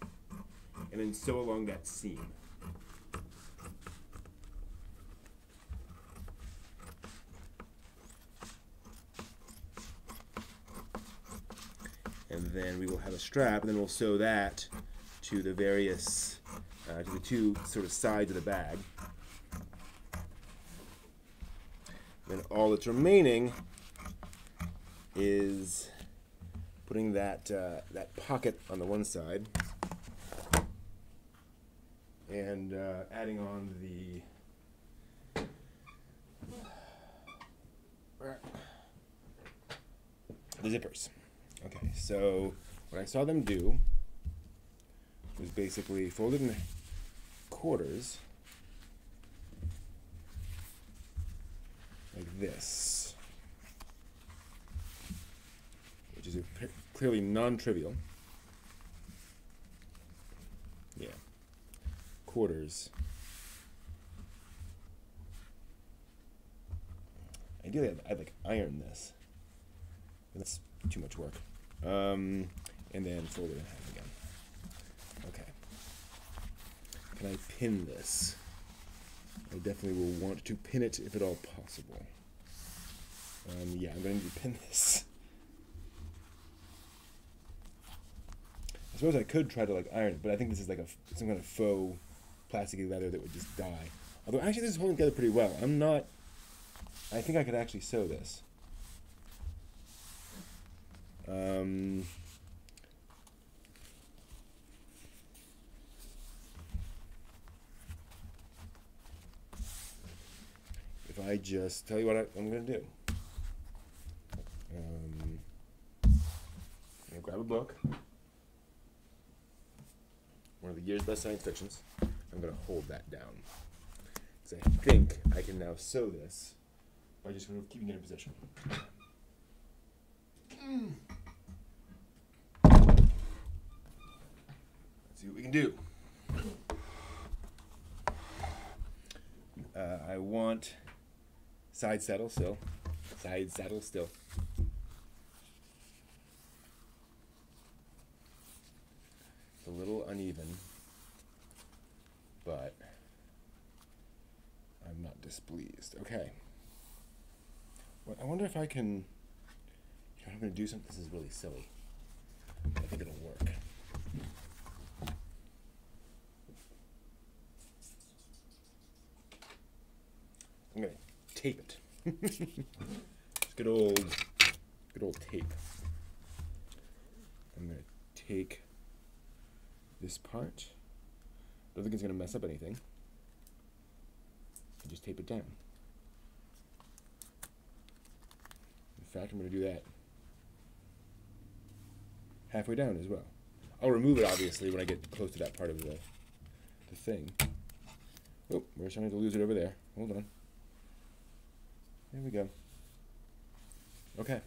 and then sew along that seam. And then we will have a strap, and then we'll sew that to the various, to the two sort of sides of the bag. Then all that's remaining is putting that that pocket on the one side and adding on the zippers. Okay, so what I saw them do was basically fold it in quarters like this, which is clearly non-trivial. Yeah, quarters. Ideally, I'd like iron this, but that's too much work. And then fold it in half again. Okay. can I pin this? I definitely will want to pin it if at all possible. Yeah, I'm going to need to pin this. I suppose I could try to like iron it, but I think this is like some kind of faux plasticky leather that would just die. Although actually this is holding together pretty well. I think I could actually sew this. If I just tell you what I'm going to do. I'm going to grab a book. One of the year's best science fictions. I'm going to hold that down. Because I think I can now sew this by just sort of keeping it in position. Let's see what we can do. I want side saddle still. Side saddle still. It's a little uneven, but I'm not displeased. Okay. Well, I wonder if I can. I'm going to do something. This is really silly. I think it'll work. I'm going to tape it. Just good old tape. I'm going to take this part. Don't think it's going to mess up anything. And just tape it down. In fact, I'm going to do that halfway down as well. I'll remove it, obviously, when I get close to that part of the thing. Oh, we're starting to lose it over there. Hold on. There we go. Okay.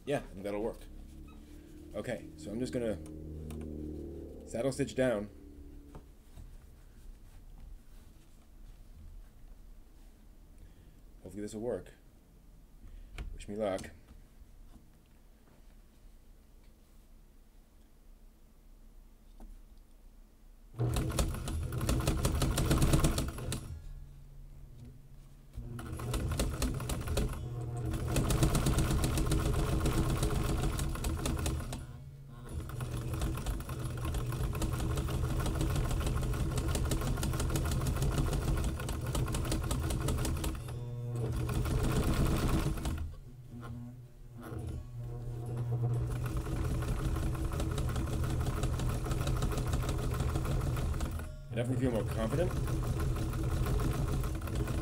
Yeah, I think that'll work. Okay, so I'm just going to saddle stitch down. Hopefully this will work. Wish me luck. I definitely feel more confident.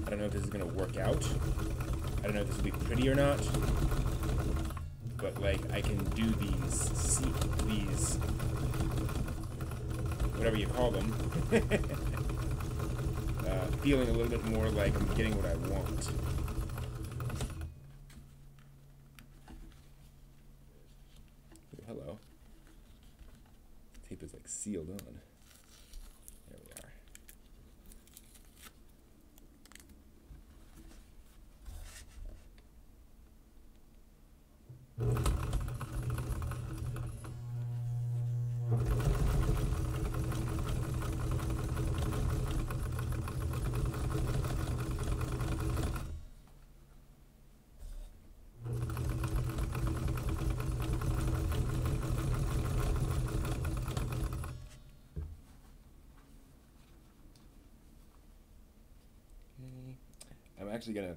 I don't know if this is going to work out. I don't know if this will be pretty or not. But, like, I can do these, whatever you call them, feeling a little bit more like I'm getting what I want. Oh, hello. Tape is, like, sealed on. There we are. I'm actually going to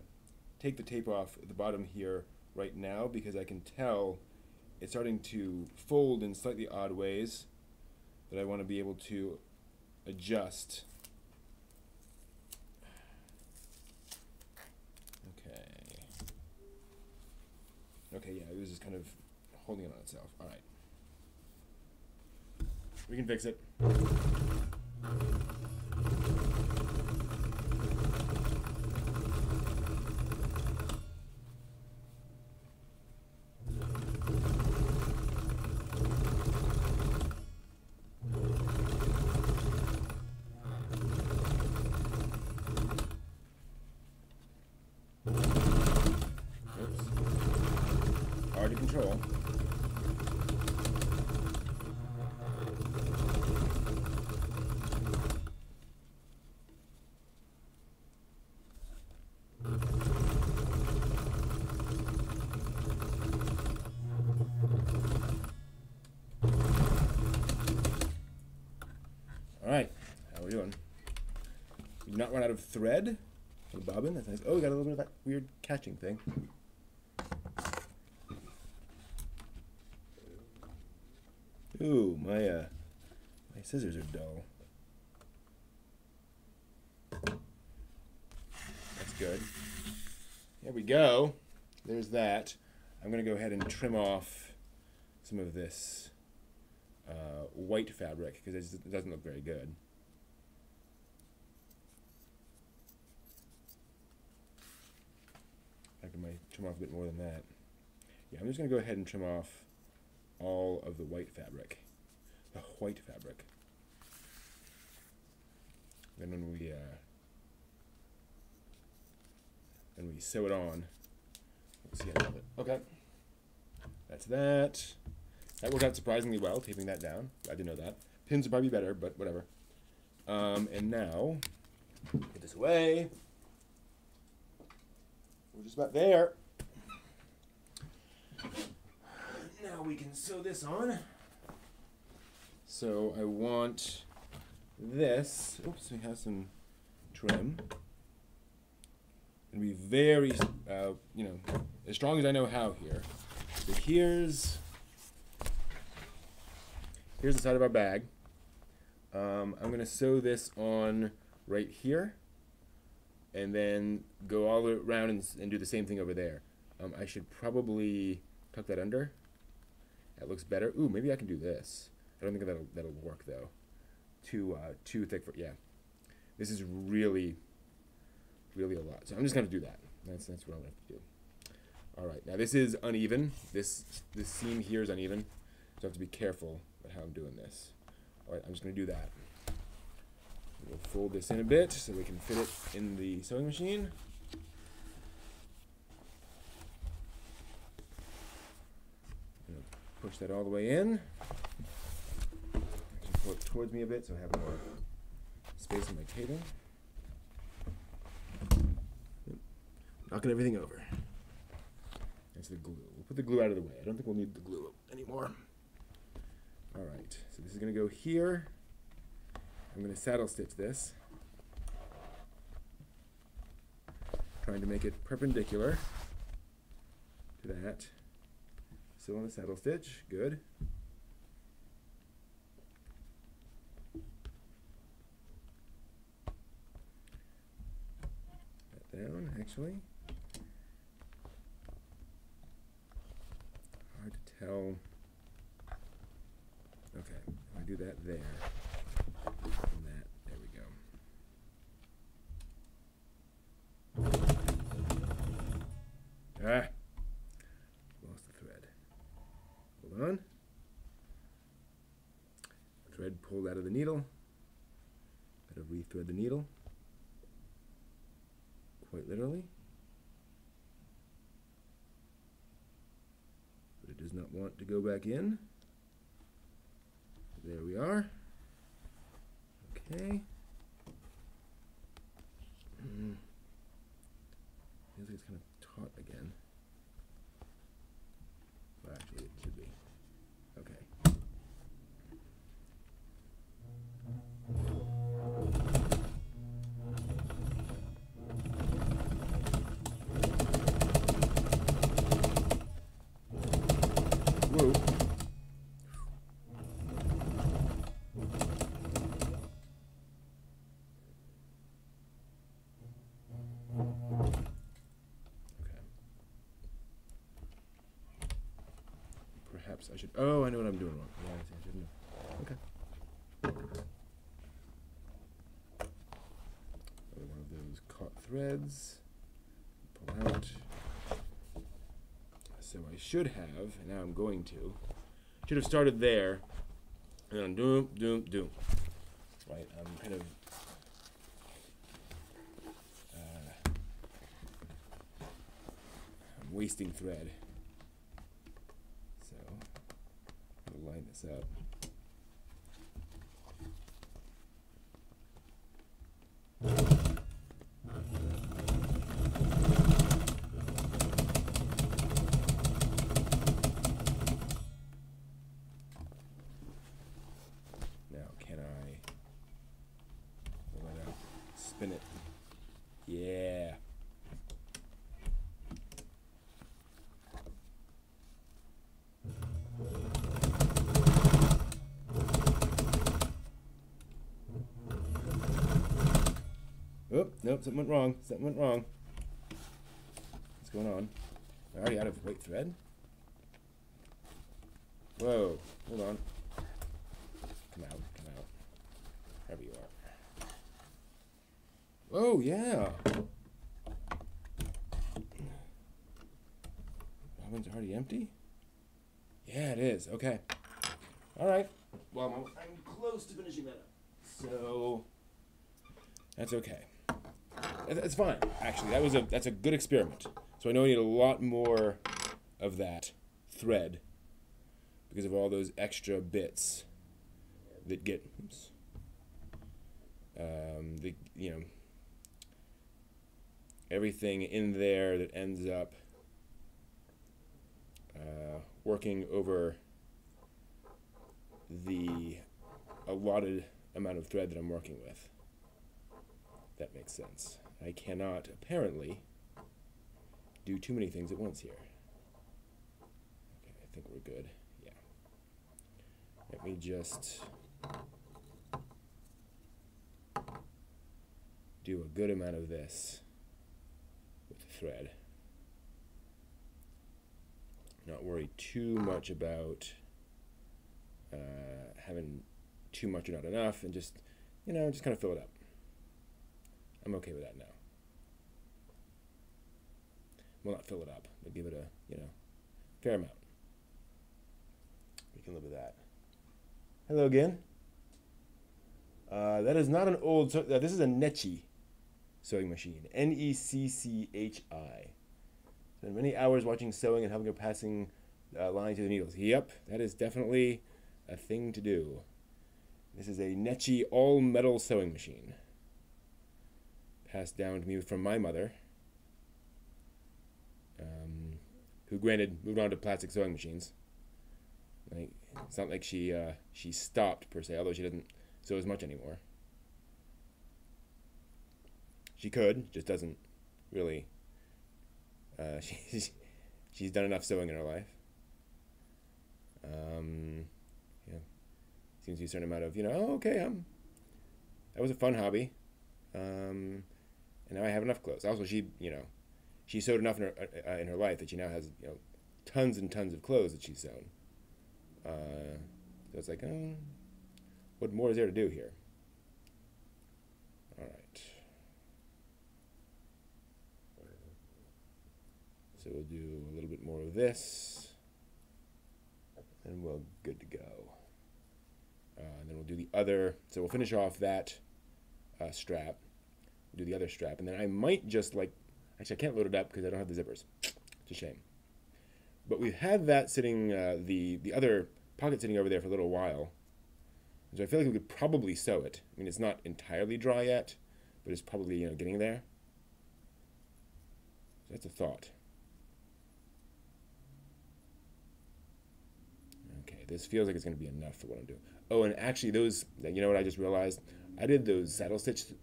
take the tape off at the bottom here right now because I can tell it's starting to fold in slightly odd ways that I want to be able to adjust. Okay. Okay, yeah, it was just kind of holding it on itself. All right. We can fix it. Hard to control. not run out of thread for the bobbin. That's nice. Oh, we got a little bit of that weird catching thing. Ooh, my scissors are dull. That's good. There we go. There's that. I'm going to go ahead and trim off some of this white fabric because it doesn't look very good. I might trim off a bit more than that. Yeah, I'm just going to go ahead and trim off all of the white fabric. The white fabric. Then when we sew it on, we'll see how it. Okay. That's that. That worked out surprisingly well, taping that down. Glad to know that. Pins would probably be better, but whatever. And now, get this away. We're just about there. Now we can sew this on. So I want this. Oops, we have some trim. And be very, as strong as I know how here. So here's the side of our bag. I'm going to sew this on right here. And then go all around and do the same thing over there. I should probably tuck that under. That looks better. Ooh, maybe I can do this. I don't think that'll work though. Too thick for, yeah. This is really a lot. So I'm just gonna do that. That's what I'm gonna have to do. All right, now this is uneven. This seam here is uneven, so I have to be careful about how I'm doing this. All right, I'm just gonna do that. We'll fold this in a bit so we can fit it in the sewing machine. Push that all the way in. Actually pull it towards me a bit so I have more space on my table. Knocking everything over. That's the glue. We'll put the glue out of the way. I don't think we'll need the glue anymore. All right, so this is going to go here. I'm going to saddle stitch this, trying to make it perpendicular to that. Still on the saddle stitch, good. That down, actually. Hard to tell. Okay, if I do that there. And that, there we go. Ah, lost the thread. Hold on. Thread pulled out of the needle. Gotta re-thread the needle. Quite literally. But it does not want to go back in. There we are. Okay. Feels like it's kind of taut again. Well, actually, it should be. Okay. Whoa. Perhaps I should. Oh, I know what I'm doing wrong. Yeah, I shouldn't have. Okay. Another one of those caught threads. Pull out. So I should have, and now I'm going to. Should have started there, and then doom, doom, doom. Right. I'm kind of. I'm wasting thread. Line this up. Now, can I pull that out Spin it. Yeah. Oh, nope, something went wrong. Something went wrong. What's going on? I'm already out of white thread? Whoa, hold on. Come out, come out. Wherever you are. Oh, yeah. Oven's already empty? Yeah, it is. Okay. All right. Well, I'm close to finishing that up. So, that's okay. That's fine, actually. That's a good experiment. So I know I need a lot more of that thread because of all those extra bits that get, oops, everything in there that ends up working over the allotted amount of thread that I'm working with. That makes sense. I cannot, apparently, do too many things at once here. Okay, I think we're good. Yeah. Let me just do a good amount of this with the thread. Not worry too much about having too much or not enough, and just, just kind of fill it up. I'm okay with that now. Well, not fill it up, but give it a, fair amount. We can live with that. Hello again. That is not an old, this is a Necchi sewing machine. Necchi. Spent many hours watching sewing and helping her passing line to the needles. Yep, that is definitely a thing to do. This is a Necchi all-metal sewing machine. Passed down to me from my mother, who, granted, moved on to plastic sewing machines. Like, it's not like she stopped, per se, although she doesn't sew as much anymore. She could, just doesn't really. She's done enough sewing in her life. Seems to be a certain amount of, oh, okay, that was a fun hobby. And now I have enough clothes. Also, she sewed enough in her life that she now has, tons and tons of clothes that she's sewn. So it's like, what more is there to do here? All right. So we'll do a little bit more of this, and we're good to go. And then we'll do the other. So we'll finish off that strap. We'll do the other strap, and then I might just actually I can't load it up because I don't have the zippers. It's a shame. But we've had that sitting, the other pocket sitting over there for a little while. So I feel like we could probably sew it. I mean, it's not entirely dry yet, but it's probably, getting there. So that's a thought. Okay, this feels like it's going to be enough for what I'm doing. Oh, and actually those, what I just realized? I did those saddle stitches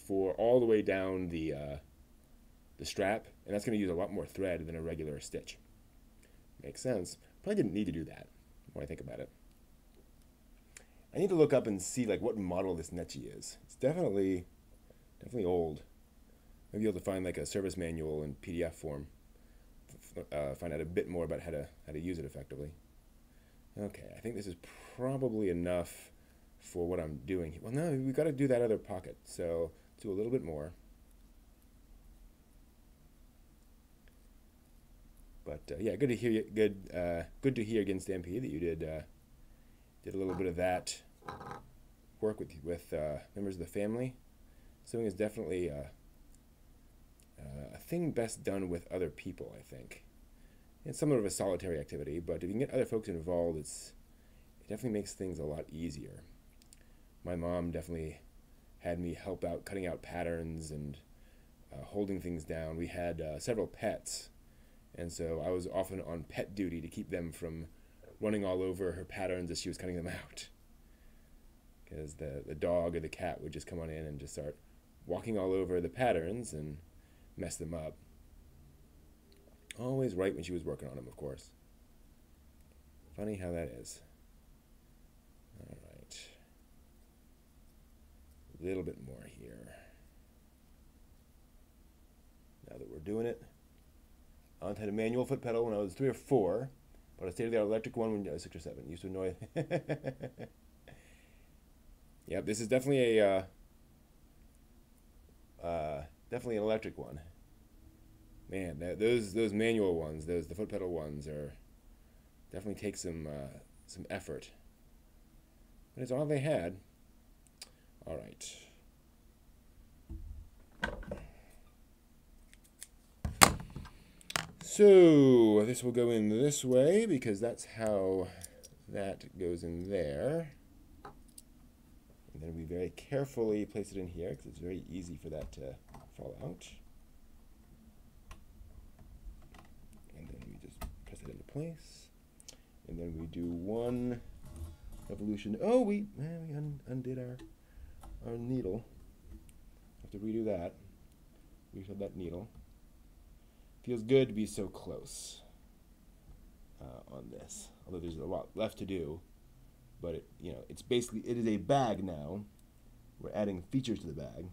for all the way down the strap, and that's going to use a lot more thread than a regular stitch. Makes sense. Probably didn't need to do that when I think about it. I need to look up and see what model this Necchi is. It's definitely old. Maybe able to find a service manual in PDF form. Find out a bit more about how to use it effectively. Okay, I think this is probably enough for what I'm doing. Well, no, we've got to do that other pocket, so do a little bit more. But yeah, good to hear you. Good to hear again, Stampede, that you did a little bit of that work with members of the family. Sewing is definitely a thing best done with other people, I think. It's somewhat of a solitary activity, but if you can get other folks involved, it definitely makes things a lot easier. My mom definitely had me help out cutting out patterns and holding things down. We had several pets, and so I was often on pet duty to keep them from running all over her patterns as she was cutting them out. because the dog or the cat would just come on in and just start walking all over the patterns and mess them up. Always right when she was working on them, of course. Funny how that is. All right. A little bit more here. Now that we're doing it. I had a manual foot pedal when I was 3 or 4, but I state-of-the-art electric one when I was 6 or 7. Used to annoy. Yep, this is definitely a definitely an electric one. Man, those manual ones, the foot pedal ones, are definitely take some effort. But it's all they had. All right. So this will go in this way because that's how that goes in there. And then we very carefully place it in here because it's very easy for that to fall out. And then we just press it into place. And then we do one revolution. Oh, we undid our needle. Have to redo that. Refill that needle. Feels good to be so close on this. Although there's a lot left to do. But it is a bag now. We're adding features to the bag.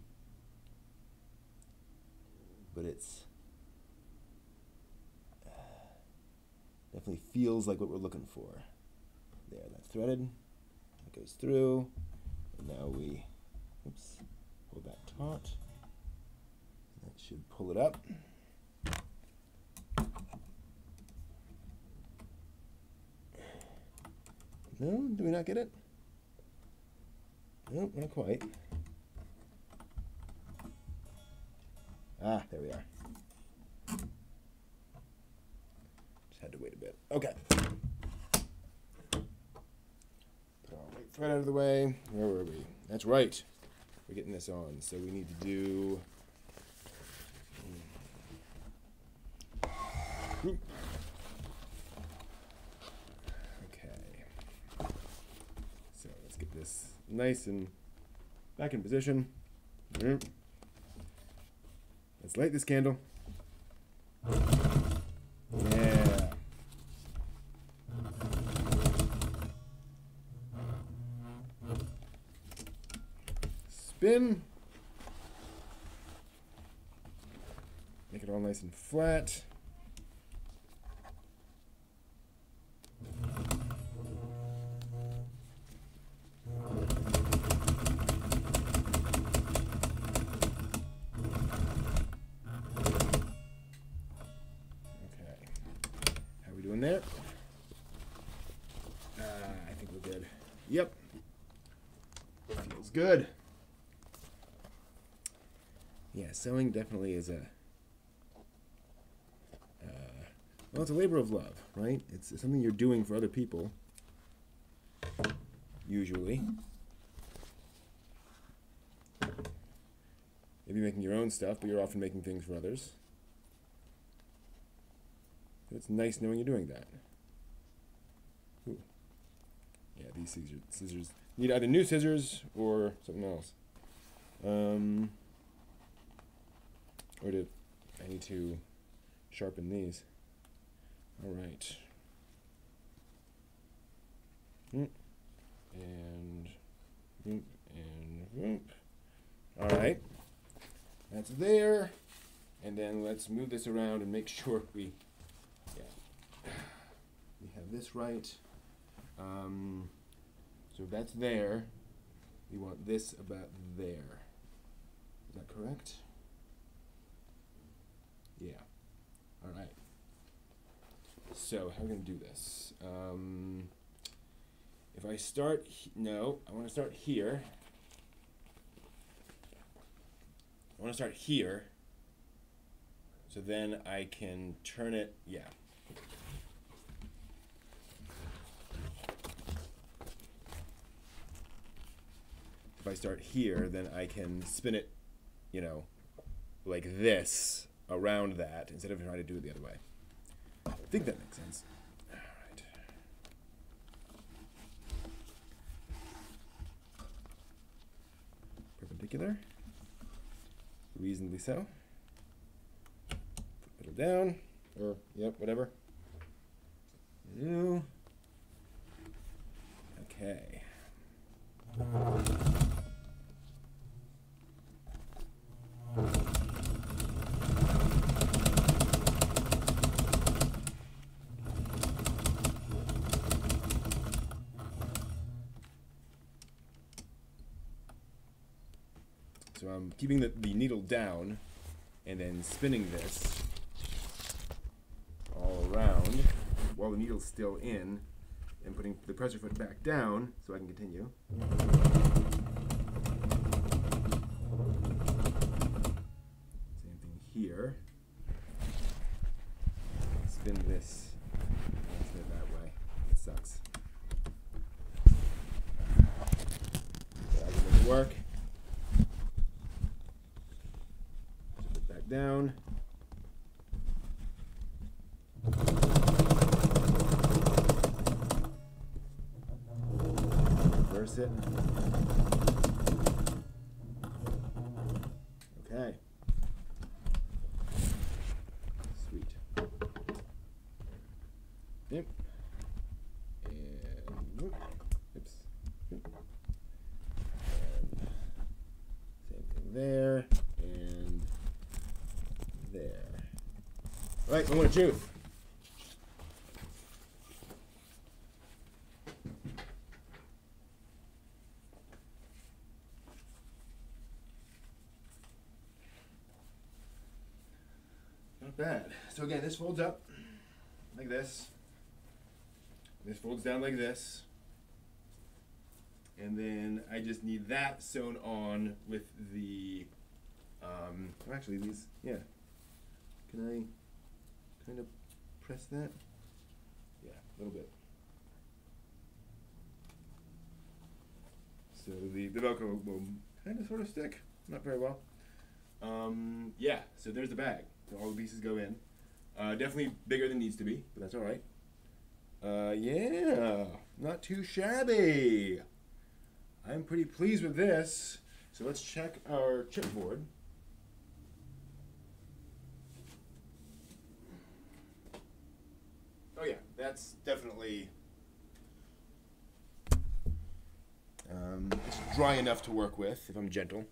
But it's definitely feels like what we're looking for. There, that's threaded. That goes through. And now we, hold that taut. That should pull it up. No, do we not get it? No, not quite. Ah, there we are. Just had to wait a bit. Okay. Put our right thread out of the way. Where were we? That's right. We're getting this on. So we need to do... this nice and back in position. Let's light this candle. Yeah. Spin. Make it all nice and flat. There. I think we're good. Yep. Feels good. Yeah, sewing definitely is well, it's a labor of love, right? It's something you're doing for other people, usually. Maybe making your own stuff, but you're often making things for others. It's nice knowing you're doing that. Ooh. Yeah, these scissors need either new scissors or something else. I need to sharpen these. All right. And all right. That's there. And then let's move this around and make sure we have this right. So if that's there, we want this about there. Is that correct? Yeah. All right. So how are we going to do this? If I start, no, I want to start here. I want to start here. So then I can turn it, yeah. If I start here, then I can spin it, like this around that instead of trying to do it the other way. I think that makes sense. All right. particular. Reasonably so. Put it down, or yep, whatever. New. Okay. So I'm keeping the needle down and then spinning this all around while the needle's still in and putting the pressure foot back down so I can continue. Same thing here. Spin this. Spin it that way. It sucks. That can make it work. Down. Reverse it. Okay. Sweet. Yep. And whoop. Oops. And same thing there. And there. All right, moment of truth. Not bad. So again, this folds up like this. This folds down like this. And then I just need that sewn on with the, actually these, yeah. Can I kind of press that? Yeah, a little bit. So the Velcro will kind of sort of stick, not very well. Yeah, so there's the bag. So all the pieces go in. Definitely bigger than needs to be, but that's all right. Yeah, not too shabby. I'm pretty pleased with this. So let's check our chipboard. Oh yeah, that's definitely it's dry enough to work with if I'm gentle.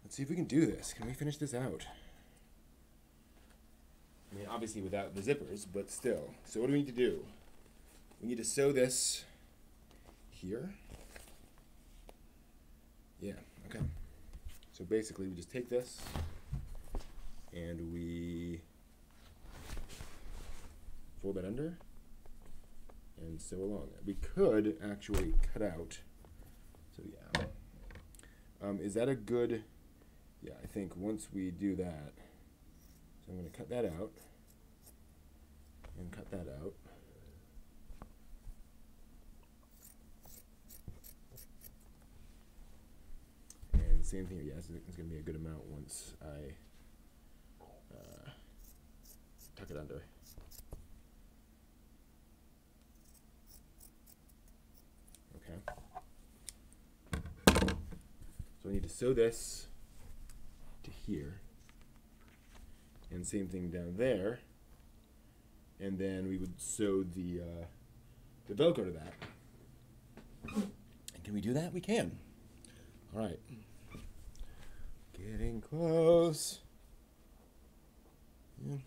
Let's see if we can do this. Can we finish this out? I mean, obviously without the zippers, but still. So what do we need to do? We need to sew this here. Yeah, okay. So basically we just take this and we fold that under and sew along. We could actually cut out. So yeah. Is that a good, yeah, I think once we do that, so I'm going to cut that out and cut that out. And same thing here, yes, it's going to be a good amount once I tuck it under. Okay. So I need to sew this to here. And same thing down there. And then we would sew the Velcro to that. And can we do that? We can. All right. Getting close. Yeah.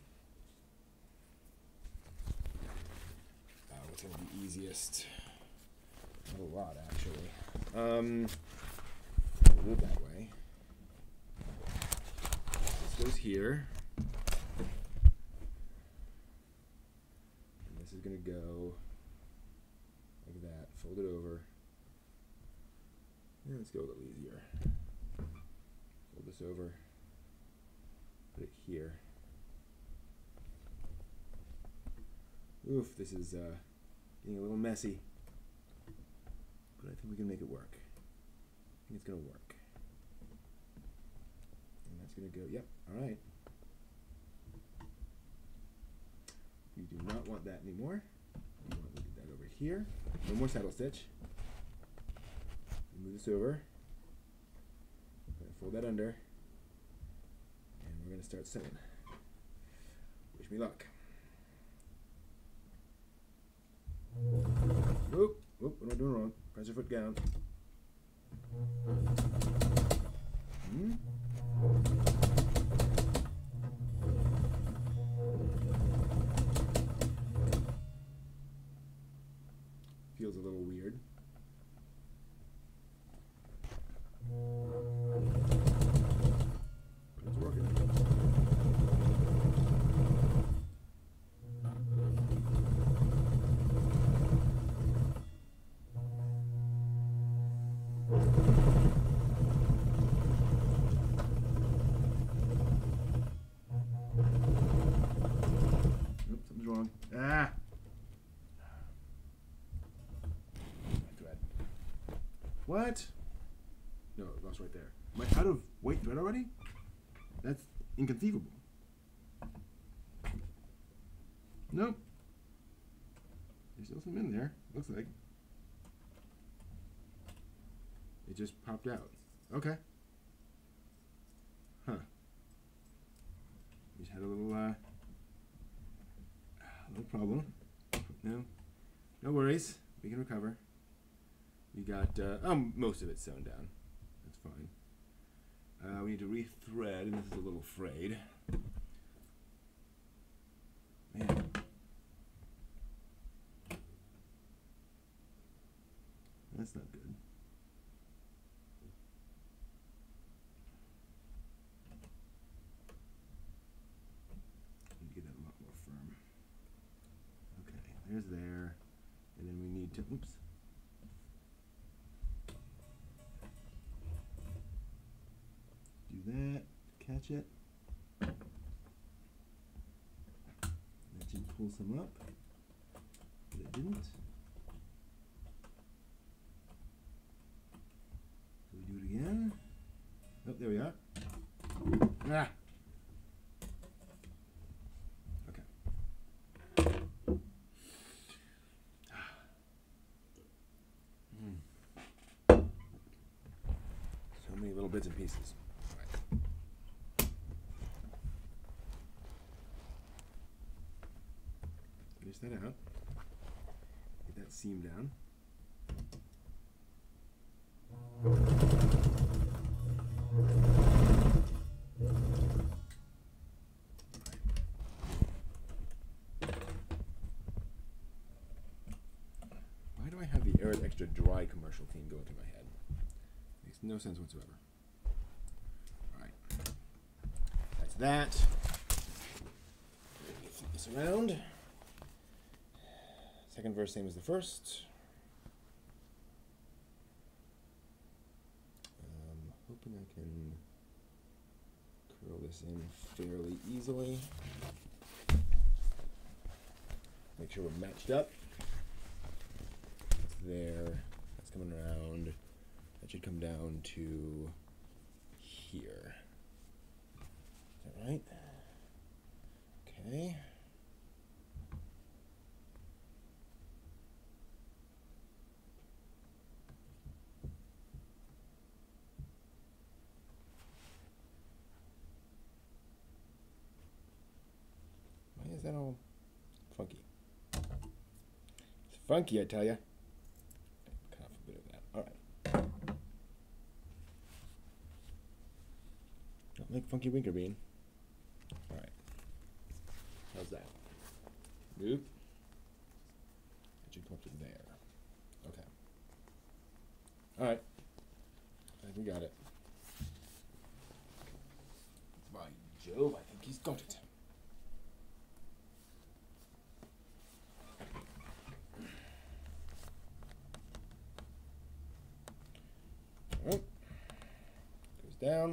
What's going to be easiest? Not a lot, actually. We'll do it that way. This goes here. And this is going to go like that. Fold it over. Yeah, let's go a little easier. Fold this over. Put it here. Oof, this is getting a little messy. But I think we can make it work. I think it's going to work. And that's going to go, yep, all right. We do not want that anymore. We want to do that over here. One more saddle stitch. Move this over. Fold that under. And we're going to start sewing. Wish me luck. Whoop, whoop, what am I doing wrong? Press your foot down. Feels a little weird. But it's working. Oops, something's wrong. Ah! Thread. What? No, it lost right there. Am I out of white thread already? That's inconceivable. Nope. There's still some in there, looks like. It just popped out. Okay. Huh. We just had a little problem. No worries. We can recover. We got most of it sewn down. That's fine. We need to rethread, and this is a little frayed. Man. That's not good. Need to get that a lot more firm. Okay, there's there. And then we need to, oops. Do that, catch it. That should pull some up, but it didn't. So we do it again. Oh, there we are. Ah! Okay. So many little bits and pieces. Finish that out. Get that seam down. Why do I have the Arid Extra Dry commercial theme going through my head? Makes no sense whatsoever. Alright. That's that. Flip this around. Second verse, same as the first. Hoping I can curl this in fairly easily. Make sure we're matched up. It's there. That's coming around. That should come down to here. Is that right? Okay. Why is that all funky? It's funky, I tell ya. Cut off a bit of that. All right. Don't like funky winker bean. All right. How's that? Nope. It should come up to there. Okay. All right. I think we got it. By Jove, I think he's got it. Goes down.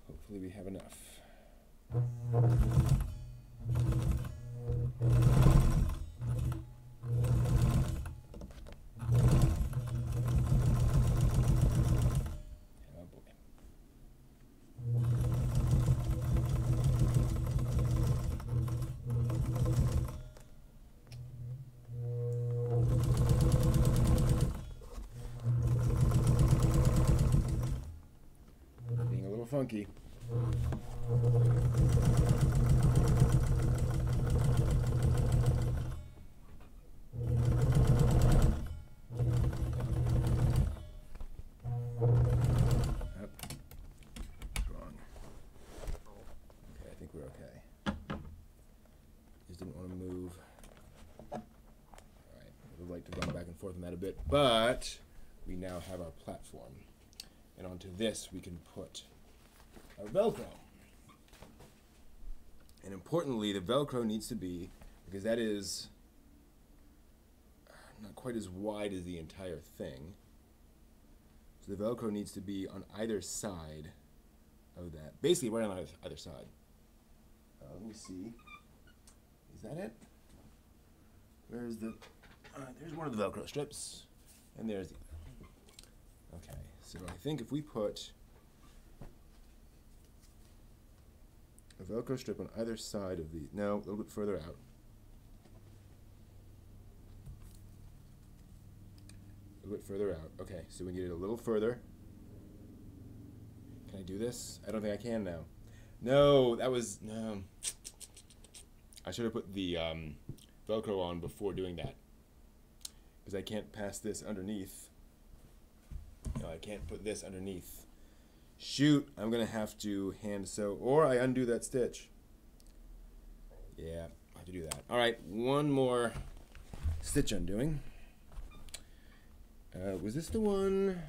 Hopefully we have enough. Oh boy. funky. A bit, but we now have our platform, and onto this we can put our Velcro. And importantly, the Velcro needs to be, because that is not quite as wide as the entire thing, so the Velcro needs to be on either side of that, basically right on either side. Let me see, is that it? Where's the there's one of the Velcro strips, and there's the other. Okay, so I think if we put a Velcro strip on either side of the, no, a little bit further out. A little bit further out. Okay, so we get it a little further. Can I do this? I don't think I can now. No, that was, no. I should have put the Velcro on before doing that, because I can't pass this underneath. No, I can't put this underneath. Shoot, I'm gonna have to hand sew, or I undo that stitch. Yeah, I have to do that. All right, one more stitch undoing. Was this the one?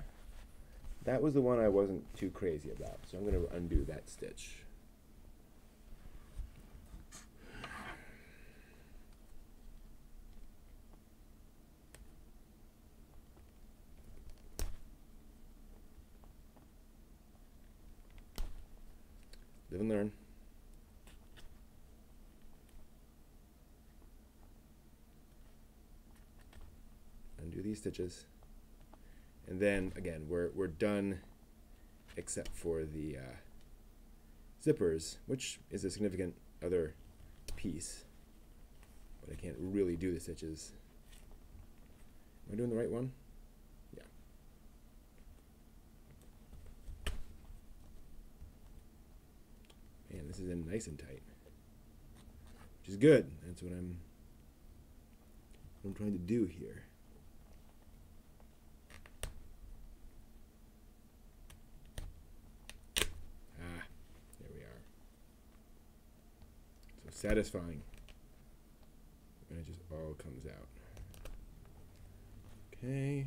That was the one I wasn't too crazy about, so I'm gonna undo that stitch. Live and learn. Undo these stitches, and then again we're done, except for the zippers, which is a significant other piece, but I can't really do the stitches. Am I doing the right one? Yeah. Man, this is in nice and tight, which is good. That's what I'm trying to do here. Ah, there we are. So satisfying when it just all comes out. Okay.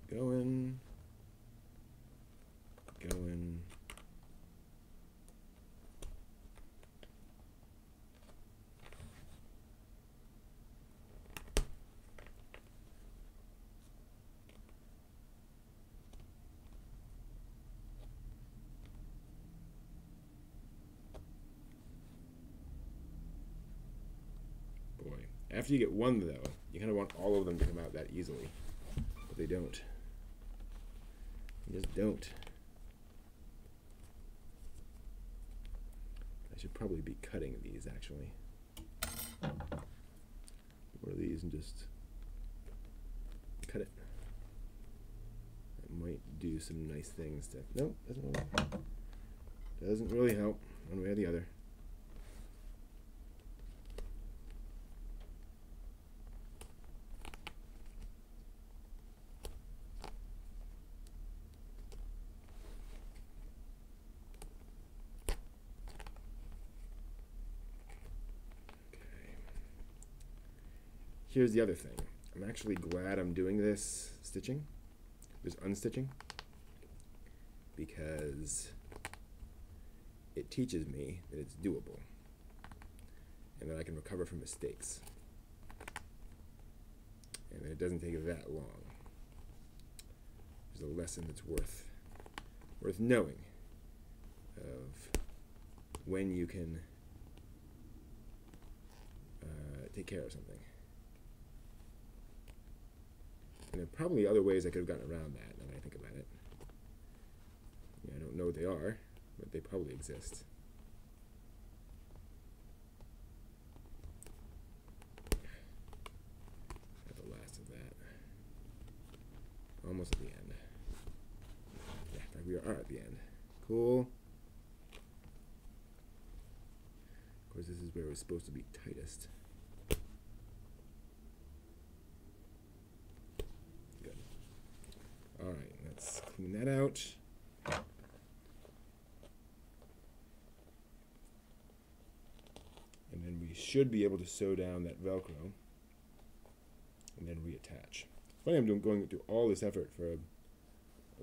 Going. Boy, after you get one though, you kind of want all of them to come out that easily, but they don't. They just don't. I should probably be cutting these actually. One of these and just cut it. That might do some nice things to. Nope, doesn't really help one way or the other. Here's the other thing. I'm actually glad I'm doing this stitching, this unstitching, because it teaches me that it's doable and that I can recover from mistakes, and that it doesn't take that long. There's a lesson that's worth knowing of when you can take care of something. And there are probably other ways I could have gotten around that, now that I think about it. Yeah, I don't know what they are, but they probably exist. almost at the end. Yeah, we are at the end. Cool. Of course, this is where it was supposed to be tightest. Good. All right, let's clean that out. And then we should be able to sew down that Velcro and then reattach. Funny, I'm going through all this effort for a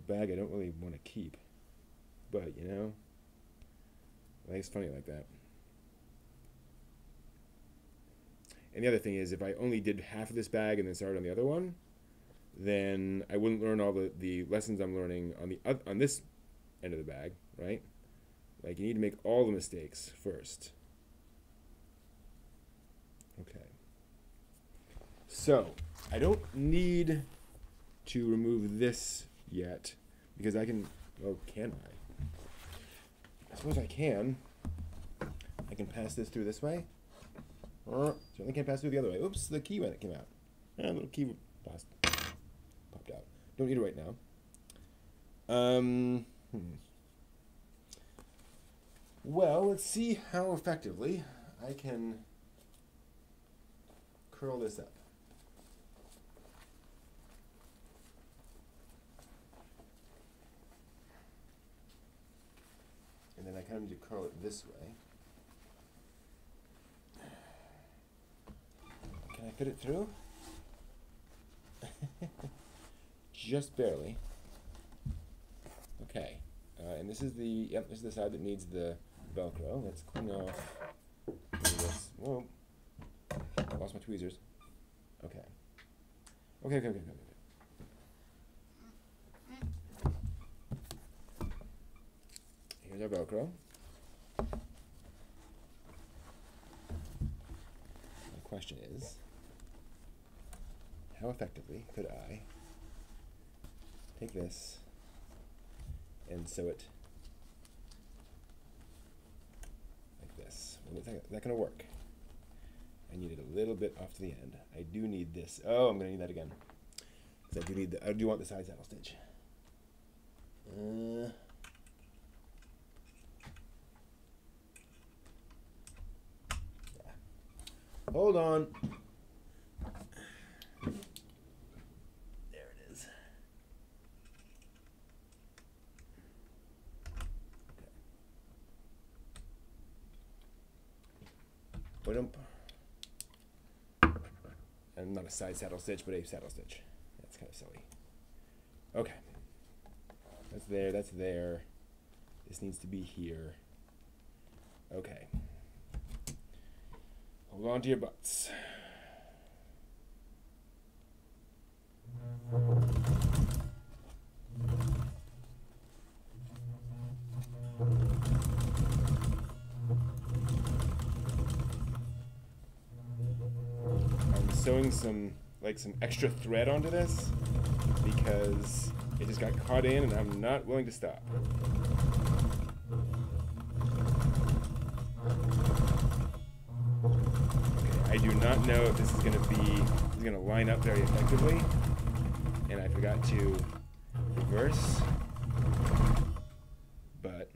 bag I don't really want to keep. But, you know, life's funny like that. And the other thing is, if I only did half of this bag and then started on the other one, then I wouldn't learn all the lessons I'm learning on this end of the bag, right? Like, you need to make all the mistakes first. Okay. So, I don't need to remove this yet, because I can, well, can I? I suppose I can. I can pass this through this way. Certainly can't pass through the other way. Oops, the key when it came out. A little key popped out. Don't need it right now. Well, let's see how effectively I can curl this up. And then I kind of need to curl it this way. Can I fit it through? Just barely. Okay. And this is this is the side that needs the Velcro. Let's clean off this. Whoa. I lost my tweezers. Okay. Okay. Here's our Velcro. My question is, how effectively could I take this and sew it like this? Well, is that going to work? I need it a little bit off to the end. I do need this. Oh, I'm going to need that again. Because I do want the side saddle stitch. Yeah. Hold on. There it is. Okay. And not a side saddle stitch, but a saddle stitch. That's kind of silly. Okay. That's there, that's there. This needs to be here. Okay. Hold on to your butts. I'm sewing some extra thread onto this because it just got caught in and I'm not willing to stop. I do not know if this is going to line up very effectively, and I forgot to reverse, but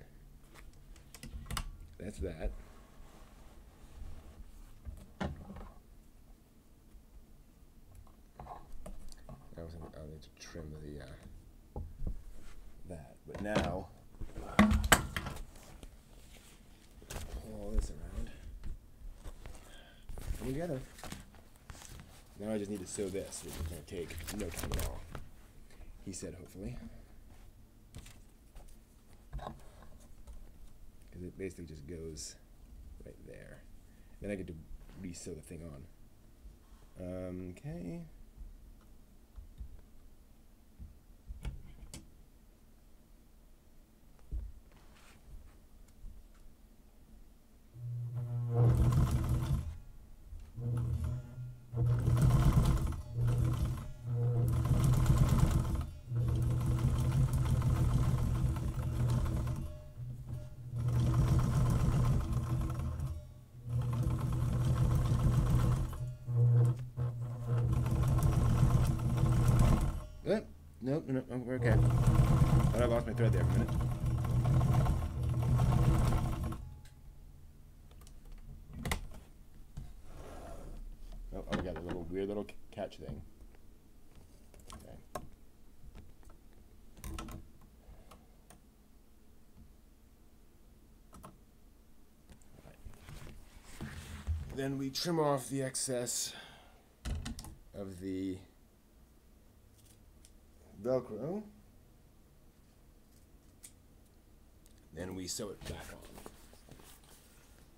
that's that. I'll need to trim that, but now pull all this around. Together. Now I just need to sew this, which is going to take no time at all. He said, hopefully. Because it basically just goes right there. Then I get to re-sew the thing on. Okay. Nope, no, no, we're okay. But I lost my thread there for a minute. Oh, we got a little weird little catch thing. Okay. Right. Then we trim off the excess of the Velcro. Then we sew it back on,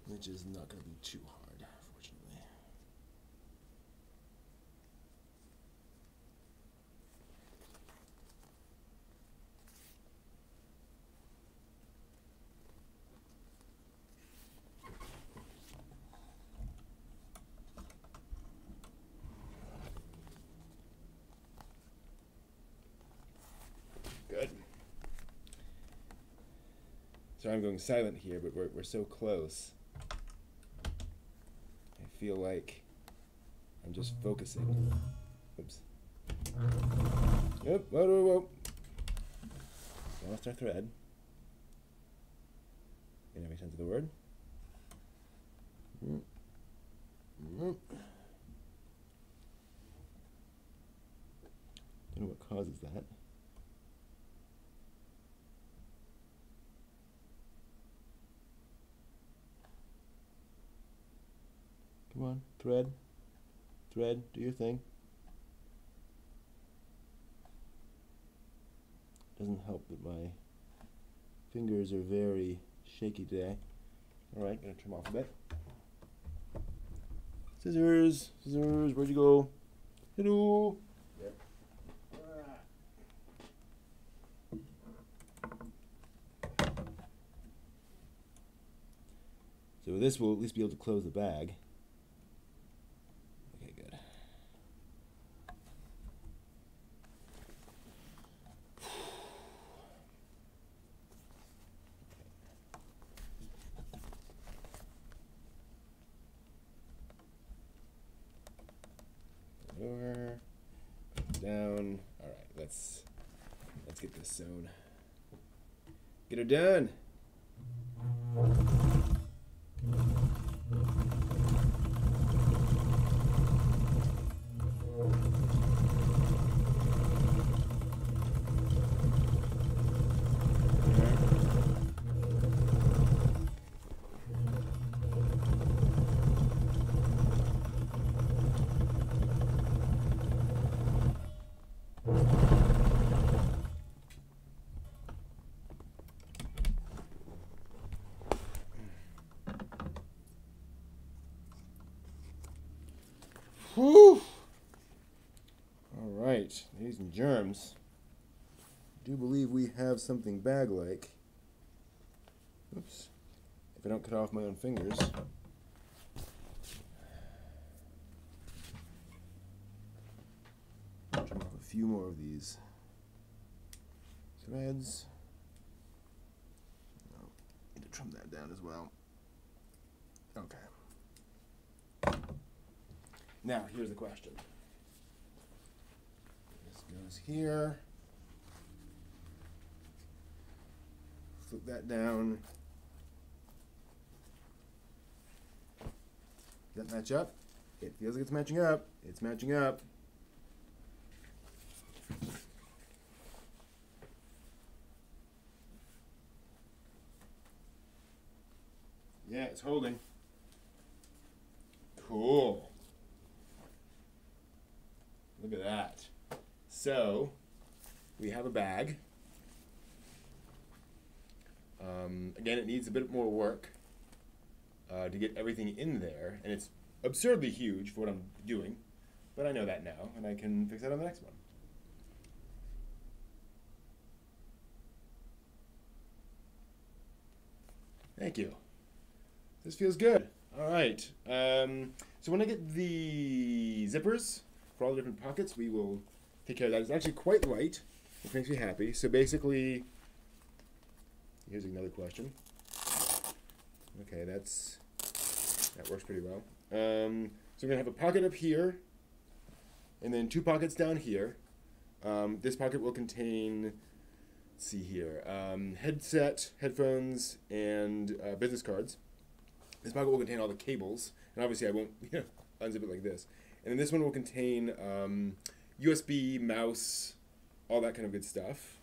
which is not going to be too hard, fortunately. Good. Sorry, I'm going silent here, but we're so close. I feel like I'm just focusing. Oops. Yep. Whoa, whoa, whoa. Lost our thread. In every sense of the word. Don't know what causes that. Come on, thread, do your thing. Doesn't help that my fingers are very shaky today. All right, gonna trim off a bit. Scissors, where'd you go? Hello. Yep. So this will at least be able to close the bag. Over, down. All right, let's get this sewn. Get her done. Whew. All right, ladies and germs. I do believe we have something bag-like. Oops. If I don't cut off my own fingers. Trim off a few more of these threads. Oh, need to trim that down as well. Okay. Now, here's the question. This goes here. Flip that down. Does that match up? It feels like it's matching up. It's matching up. Yeah, it's holding. Cool. Look at that. So, we have a bag. Again, it needs a bit more work to get everything in there, and it's absurdly huge for what I'm doing, but I know that now, and I can fix that on the next one. Thank you. This feels good. All right. So when I get the zippers for all the different pockets, we will take care of that. It's actually quite light, which makes me happy. So basically, here's another question. Okay, that works pretty well. So we're gonna have a pocket up here, and then two pockets down here, This pocket will contain, let's see here, headset, headphones, and business cards. This pocket will contain all the cables, and obviously I won't unzip it like this. And then this one will contain USB, mouse, all that kind of good stuff.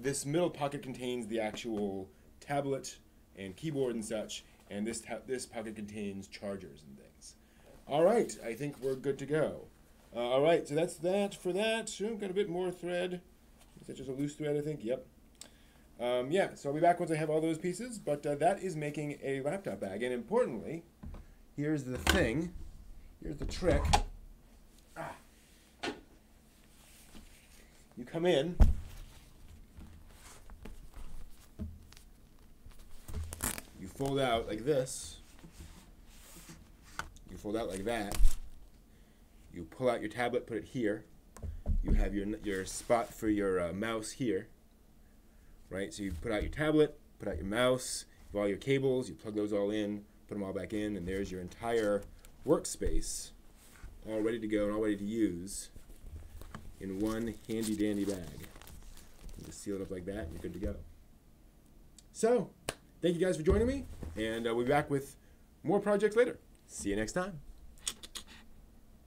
This middle pocket contains the actual tablet and keyboard and such, and this pocket contains chargers and things. All right, I think we're good to go. All right, so that's that for that. Got a bit more thread. Is that just a loose thread, I think? Yep. Yeah, so I'll be back once I have all those pieces, but that is making a laptop bag. And importantly, here's the thing. Here's the trick. You come in. You fold out like this. You fold out like that. You pull out your tablet, put it here. You have your spot for your mouse here. Right, so you put out your tablet, put out your mouse, you have all your cables, you plug those all in, put them all back in, and there's your entire workspace all ready to go and all ready to use in one handy dandy bag. You just seal it up like that and you're good to go. So, thank you guys for joining me, and we'll be back with more projects later. See you next time.